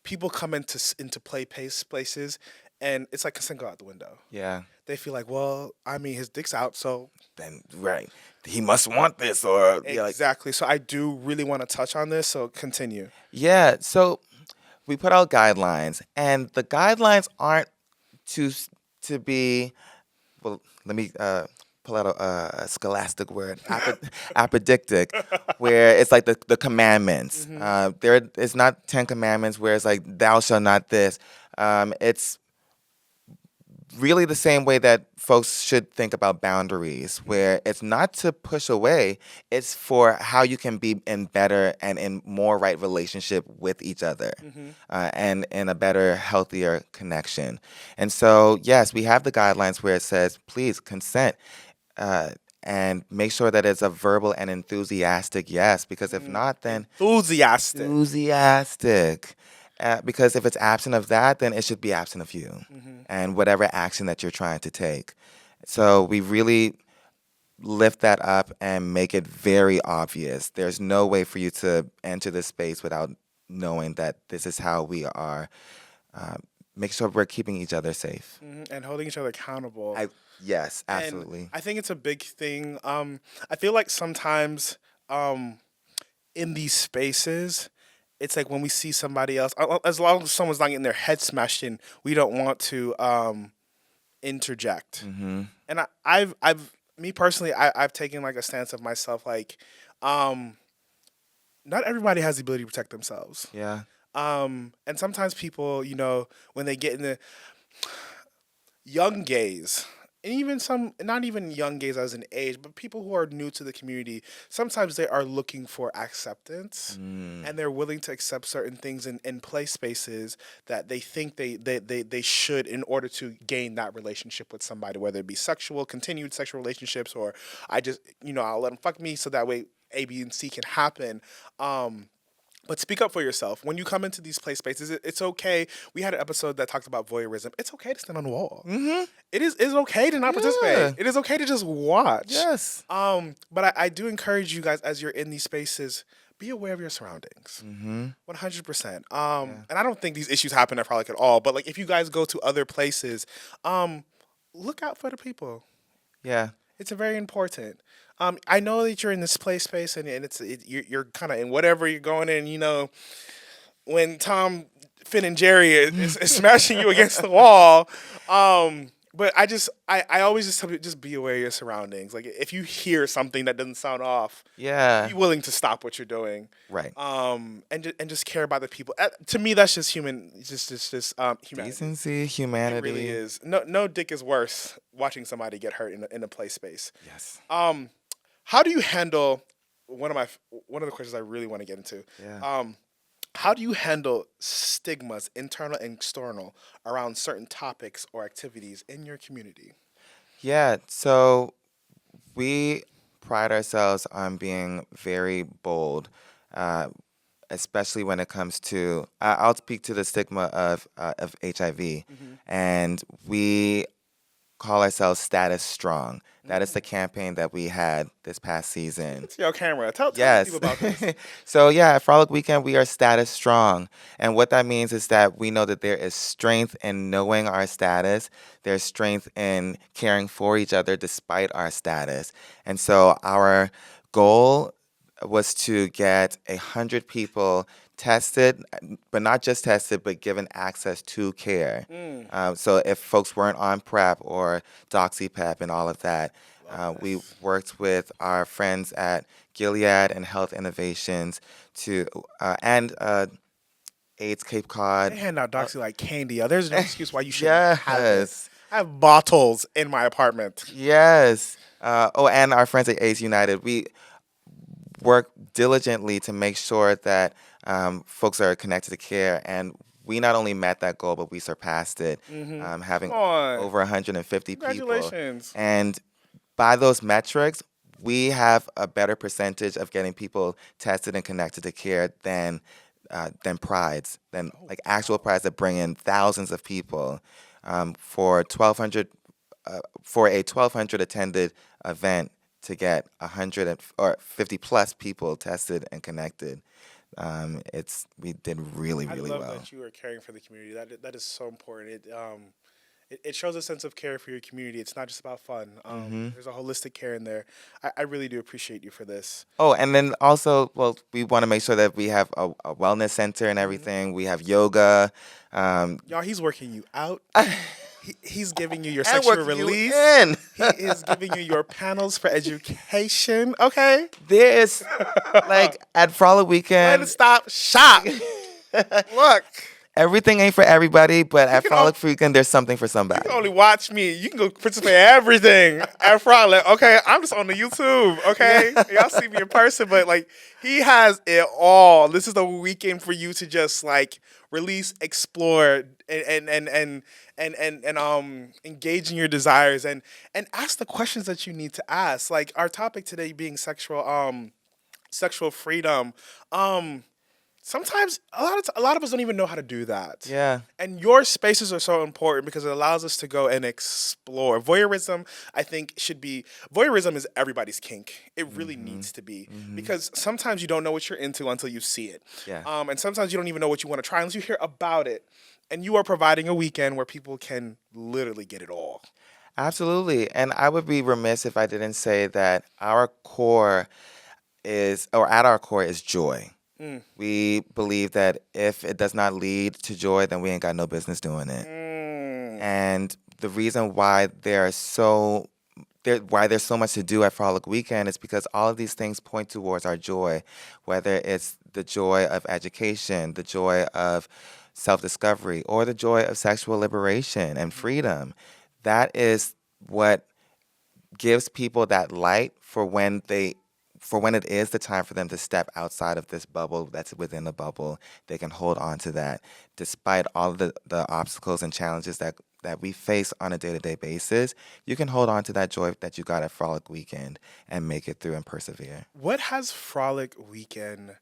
people come into places, and it's like consent go out the window. Yeah. They feel like, well, I mean, his dick's out, so Then, right. He must want this, or, yeah, like, exactly. So I do really want to touch on this. So continue. yeah. So, we put out guidelines, and the guidelines aren't to to be. Well, let me pull out a scholastic word, apodictic, where it's like the commandments. There is not 10 commandments where it's like thou shalt not this. It's really the same way that folks should think about boundaries, where it's not to push away, it's for how you can be in better and in more right relationship with each other, and in a better, healthier connection. And so, yes, we have the guidelines where it says, please consent. Uh, and make sure that it's a verbal and enthusiastic yes, because if not, then Enthusiastic. enthusiastic. Because if it's absent of that, then it should be absent of you and whatever action that you're trying to take. So we really lift that up and make it very obvious. There's no way for you to enter this space without knowing that this is how we are. Make sure we're keeping each other safe. And holding each other accountable. Yes, And absolutely. I think it's a big thing. I feel like sometimes in these spaces, it's like when we see somebody else, as long as someone's not getting their head smashed in, we don't want to interject. And me personally, I've taken like a stance of myself, like, not everybody has the ability to protect themselves. Yeah. And sometimes people, when they get in the young gays, and even some, not even young gays as an age, but people who are new to the community, sometimes they are looking for acceptance, and they're willing to accept certain things in play spaces that they think they should in order to gain that relationship with somebody, whether it be sexual, continued sexual relationships, or I just, I'll let them fuck me so that way A, B, and C can happen. But speak up for yourself. When you come into these play spaces, it's okay. We had an episode that talked about voyeurism. It's okay to stand on the wall. It's okay to not participate. It is okay to just watch. Yes. But I do encourage you guys, as you're in these spaces, be aware of your surroundings. 100%. And I don't think these issues happen at Frolic at all. But like, if you guys go to other places, look out for the people. Yeah. It's very important. I know that you're in this play space, and you're kind of in whatever you're going in. When Tom, Finn, and Jerry is smashing you against the wall. But I always just tell people, just be aware of your surroundings. Like, if you hear something that doesn't sound off, Yeah. be willing to stop what you're doing. Right. And just care about the people. To me, that's just human. Just humanity. Decency, It humanity. really is. No dick is worse watching somebody get hurt in a play space. Yes. How do you handle one of the questions I really want to get into? Yeah. How do you handle stigmas, internal and external, around certain topics or activities in your community? Yeah. So we pride ourselves on being very bold, especially when it comes to. I'll speak to the stigma of HIV, and we call ourselves Status Strong. That is the campaign that we had this past season. It's your camera. Tell Yes. people about this. So yeah, at Frolic Weekend, we are status strong. And what that means is that we know that there is strength in knowing our status. There's strength in caring for each other despite our status. And so our goal was to get 100 people tested, but not just tested, but given access to care. Mm, So if folks weren't on PrEP or DoxyPEP and all of that, love we this. worked with our friends at Gilead and Health Innovations to and AIDS Cape They Cod. hand out Uh, Doxy like candy. There's no excuse why you shouldn't have it. yes, I have bottles in my apartment. yes. Oh, and our friends at AIDS United. We work diligently to make sure that folks are connected to care. And we not only met that goal, but we surpassed it, Come having on. over 150 people. Congratulations. And by those metrics, we have a better percentage of getting people tested and connected to care than prides, than Oh, like actual wow. prides that bring in thousands of people for 1,200 for a 1,200 attended event to get or 50 plus people tested and connected. It's we did really I really love well. that you are caring for the community. That is so important. It shows a sense of care for your community. It's not just about fun. Hmm. There's a holistic care in there. I really do appreciate you for this. Oh, and then also, well, we want to make sure that we have a wellness center and Hmm. everything. We have yoga, um, Y'all, he's working you out. He's giving you your and sexual working you release. in. He is giving you your panels for education. Okay. There is like at Frolic When to Weekend. stop shop. Look, Everything ain't for everybody, but you at can o- Frolic Weekend, there's something for you can somebody. only watch me. You can go participate in everything at Frolic. Okay, I'm just on the YouTube. Yeah. Okay, y'all see me in person, but like he has it all. This is the weekend for you to just like release, explore, and engage in your desires and ask the questions that you need to ask. Like our topic today being sexual freedom. Um, Sometimes a lot of us don't even know how to do that. Yeah. And your spaces are so important because it allows us to go and explore. Voyeurism, I think, voyeurism is everybody's kink. It really Hmm. needs to be Hmm. because sometimes you don't know what you're into until you see it, Yeah. and sometimes you don't even know what you want to try unless you hear about it. And you are providing a weekend where people can literally get it all. Absolutely. And I would be remiss if I didn't say that our core or at our core is joy. Mm. We believe that if it does not lead to joy, then we ain't got no business doing it. Mm. And the reason why why there's so much to do at Frolic Weekend is because all of these things point towards our joy, whether it's the joy of education, the joy of self-discovery, or the joy of sexual liberation and freedom. That is what gives people that light for when it is the time for them to step outside of this bubble that's within the bubble. They can hold on to that despite all of the obstacles and challenges that we face on a day-to-day basis. You can hold on to that joy that you got at Frolic Weekend and make it through and persevere. What has Frolic Weekend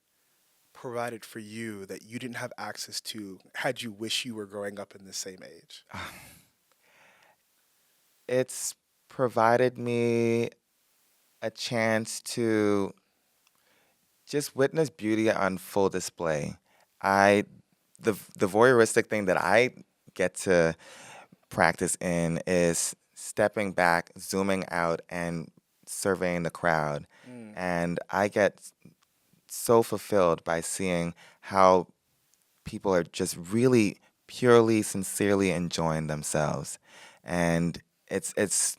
provided for you that you didn't have access to had you wish you were growing up in the same age? It's provided me a chance to just witness beauty on full display. I the voyeuristic thing that I get to practice in is stepping back, zooming out, and surveying the crowd. Mm. And I get so fulfilled by seeing how people are just really purely, sincerely enjoying themselves. And it's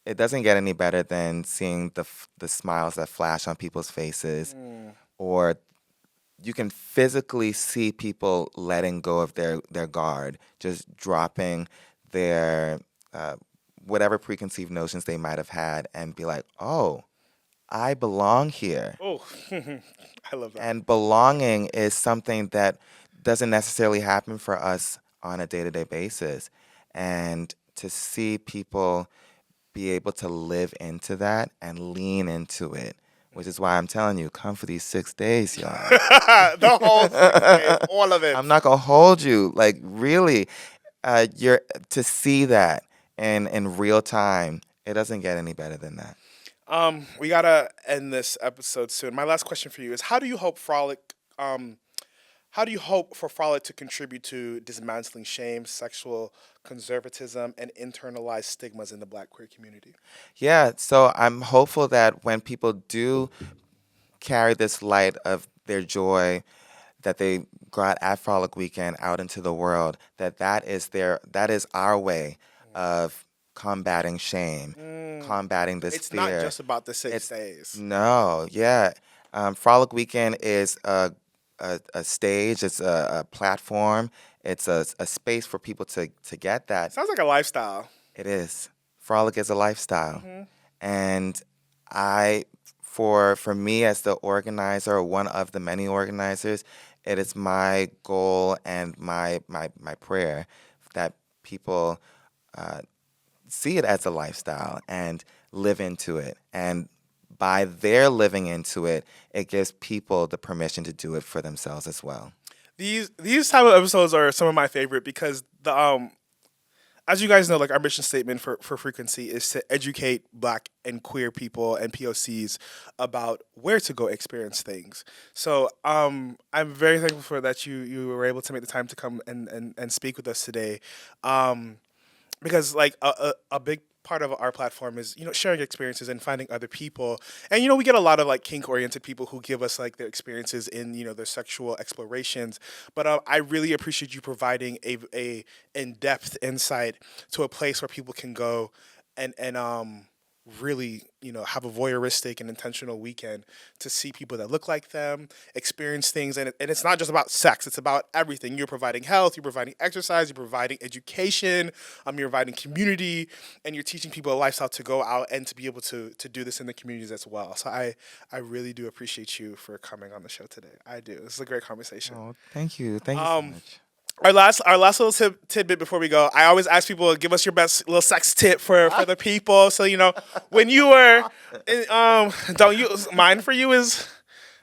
it doesn't get any better than seeing the smiles that flash on people's faces, Mm. or you can physically see people letting go of their guard, just dropping their whatever preconceived notions they might have had, and be like, "Oh, I belong here." Oh, I love that. And belonging is something that doesn't necessarily happen for us on a day-to-day basis. And to see people be able to live into that and lean into it, which is why I'm telling you, come for these 6 days, y'all. The whole 6 days, all of it. I'm not gonna hold you. Like really, you're to see that in real time. It doesn't get any better than that. We gotta end this episode soon. My last question for you is: um, How do you hope for Frolic to contribute to dismantling shame, sexual conservatism, and internalized stigmas in the Black queer community? Yeah, so I'm hopeful that when people do carry this light of their joy that they brought at Frolic Weekend out into the world, that is our way of combating shame, Mm. combating this It's not fear. just about the six It's days. no, yeah. Frolic Weekend is a stage, it's a platform, it's a space for people to get that. Sounds like a lifestyle. It is. Frolic is a lifestyle. Hmm. And I, for me as the organizer, or one of the many organizers, it is my goal and my prayer that people uh, see it as a lifestyle and live into it. And by their living into it, it gives people the permission to do it for themselves as well. These type of episodes are some of my favorite because the as you guys know, like our mission statement for frequency is to educate Black and queer people and POCs about where to go experience things. So I'm very thankful for that you were able to make the time to come and speak with us today. Um, because like a big part of our platform is sharing experiences and finding other people, and we get a lot of like kink oriented people who give us like their experiences in their sexual explorations, but I really appreciate you providing a in-depth insight to a place where people can go and really have a voyeuristic and intentional weekend to see people that look like them, experience things, and it's not just about sex, it's about everything. You're providing health, you're providing exercise, you're providing education, you're providing community, and you're teaching people a lifestyle to go out and to be able to do this in the communities as well. So I really do appreciate you for coming on the show today. I do. This is a great conversation. Oh, thank you. Thank you so um much. our last little tidbit before we go. I always ask people, give us your best little sex tip for the people. So when you were, don't use mine for you is,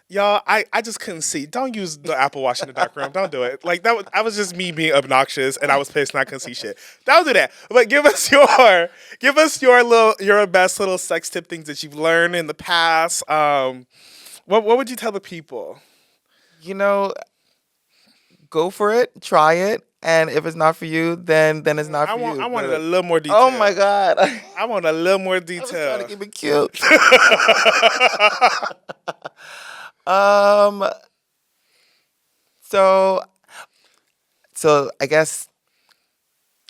y'all. I just couldn't see. Don't use the Apple Watch in the dark room. Don't do it. Like that. I was just me being obnoxious, and I was pissed and I couldn't see shit. Don't do that. But give us your best little sex tip, things that you've learned in the past. What would you tell the people? You know, go for it, try it, and if it's not for you, then it's not I for want you. I wanted But a little more oh my detail. god, I want a little more I was trying to detail. keep it cute. um, so I guess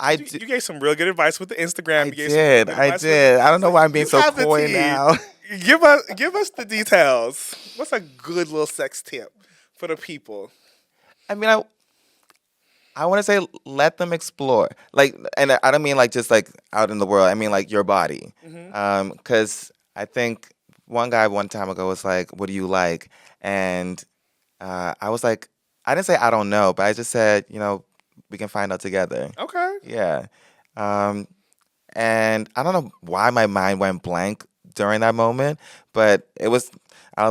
I You, do, you gave some real good advice with the Instagram. I You gave some real did, good I advice with. did. I don't know So why I'm being you so have the coy tea. now. Give us the details. What's a good little sex tip for the people? I mean, I want to say let them explore. Like, and I don't mean like just like out in the world. I mean like your body. Hmm. Because I think one guy one time ago was like, "What do you like?" And I was like, I didn't say I don't know, but I just said, we can find out together. Okay. Yeah. Um, and I don't know why my mind went blank during that moment, but I was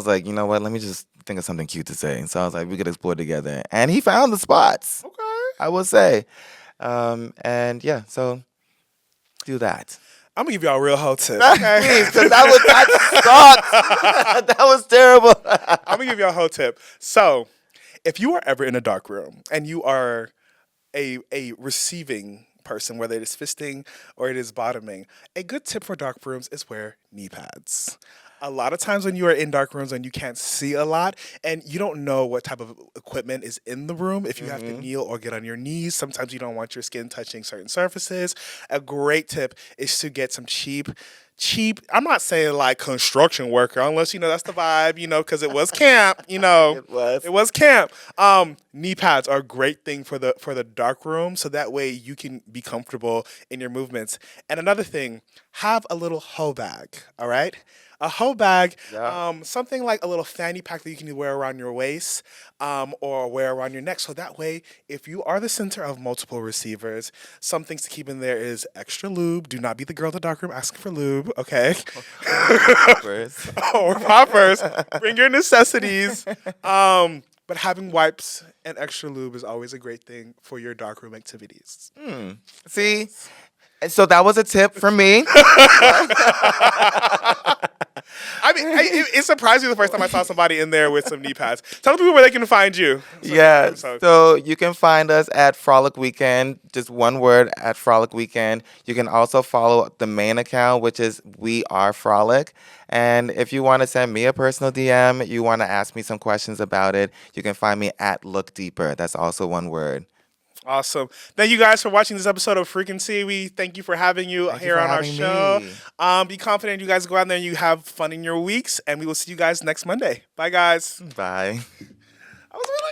like, you know what? Let me just think of something cute to say. So I was like, we could explore together. And he found the spots, Okay. I will say. And yeah, so do that. I'm gonna give y'all a real hoe tip. Okay. Please, because that sucked. That was terrible. I'm gonna give y'all a hoe tip. So, if you are ever in a dark room and you are a receiving person, whether it is fisting or it is bottoming, a good tip for dark rooms is wear knee pads. A lot of times when you are in dark rooms and you can't see a lot and you don't know what type of equipment is in the room, if you have to Hmm. kneel or get on your knees, sometimes you don't want your skin touching certain surfaces. A great tip is to get some cheap. I'm not saying like construction worker, unless that's the vibe, because it was camp, It was. it was camp. Knee pads are a great thing for the dark room, so that way you can be comfortable in your movements. And another thing, have a little hoe bag. All right. A hoe bag, Yeah. something like a little fanny pack that you can wear around your waist, or wear around your neck. So that way, if you are the center of multiple receivers, some things to keep in there is extra lube. Do not be the girl in the dark room asking for lube, okay? First. Or poppers. Bring your necessities. But having wipes and extra lube is always a great thing for your darkroom activities. See? So that was a tip from me. I mean, it surprised me the first time I saw somebody in there with some knee pads. Tell the people where they can find you. Yeah, so you can find us at Frolic Weekend, just one word, at Frolic Weekend. You can also follow the main account, which is We Are Frolic. And if you want to send me a personal DM, you want to ask me some questions about it, you can find me at Look Deeper. That's also one word. Awesome. Thank you guys for watching this episode of Frequency. We thank you for having you Thank you here for on our having show. me. Be confident you guys go out there and you have fun in your weeks, and we will see you guys next Monday. Bye, guys. Bye. I was really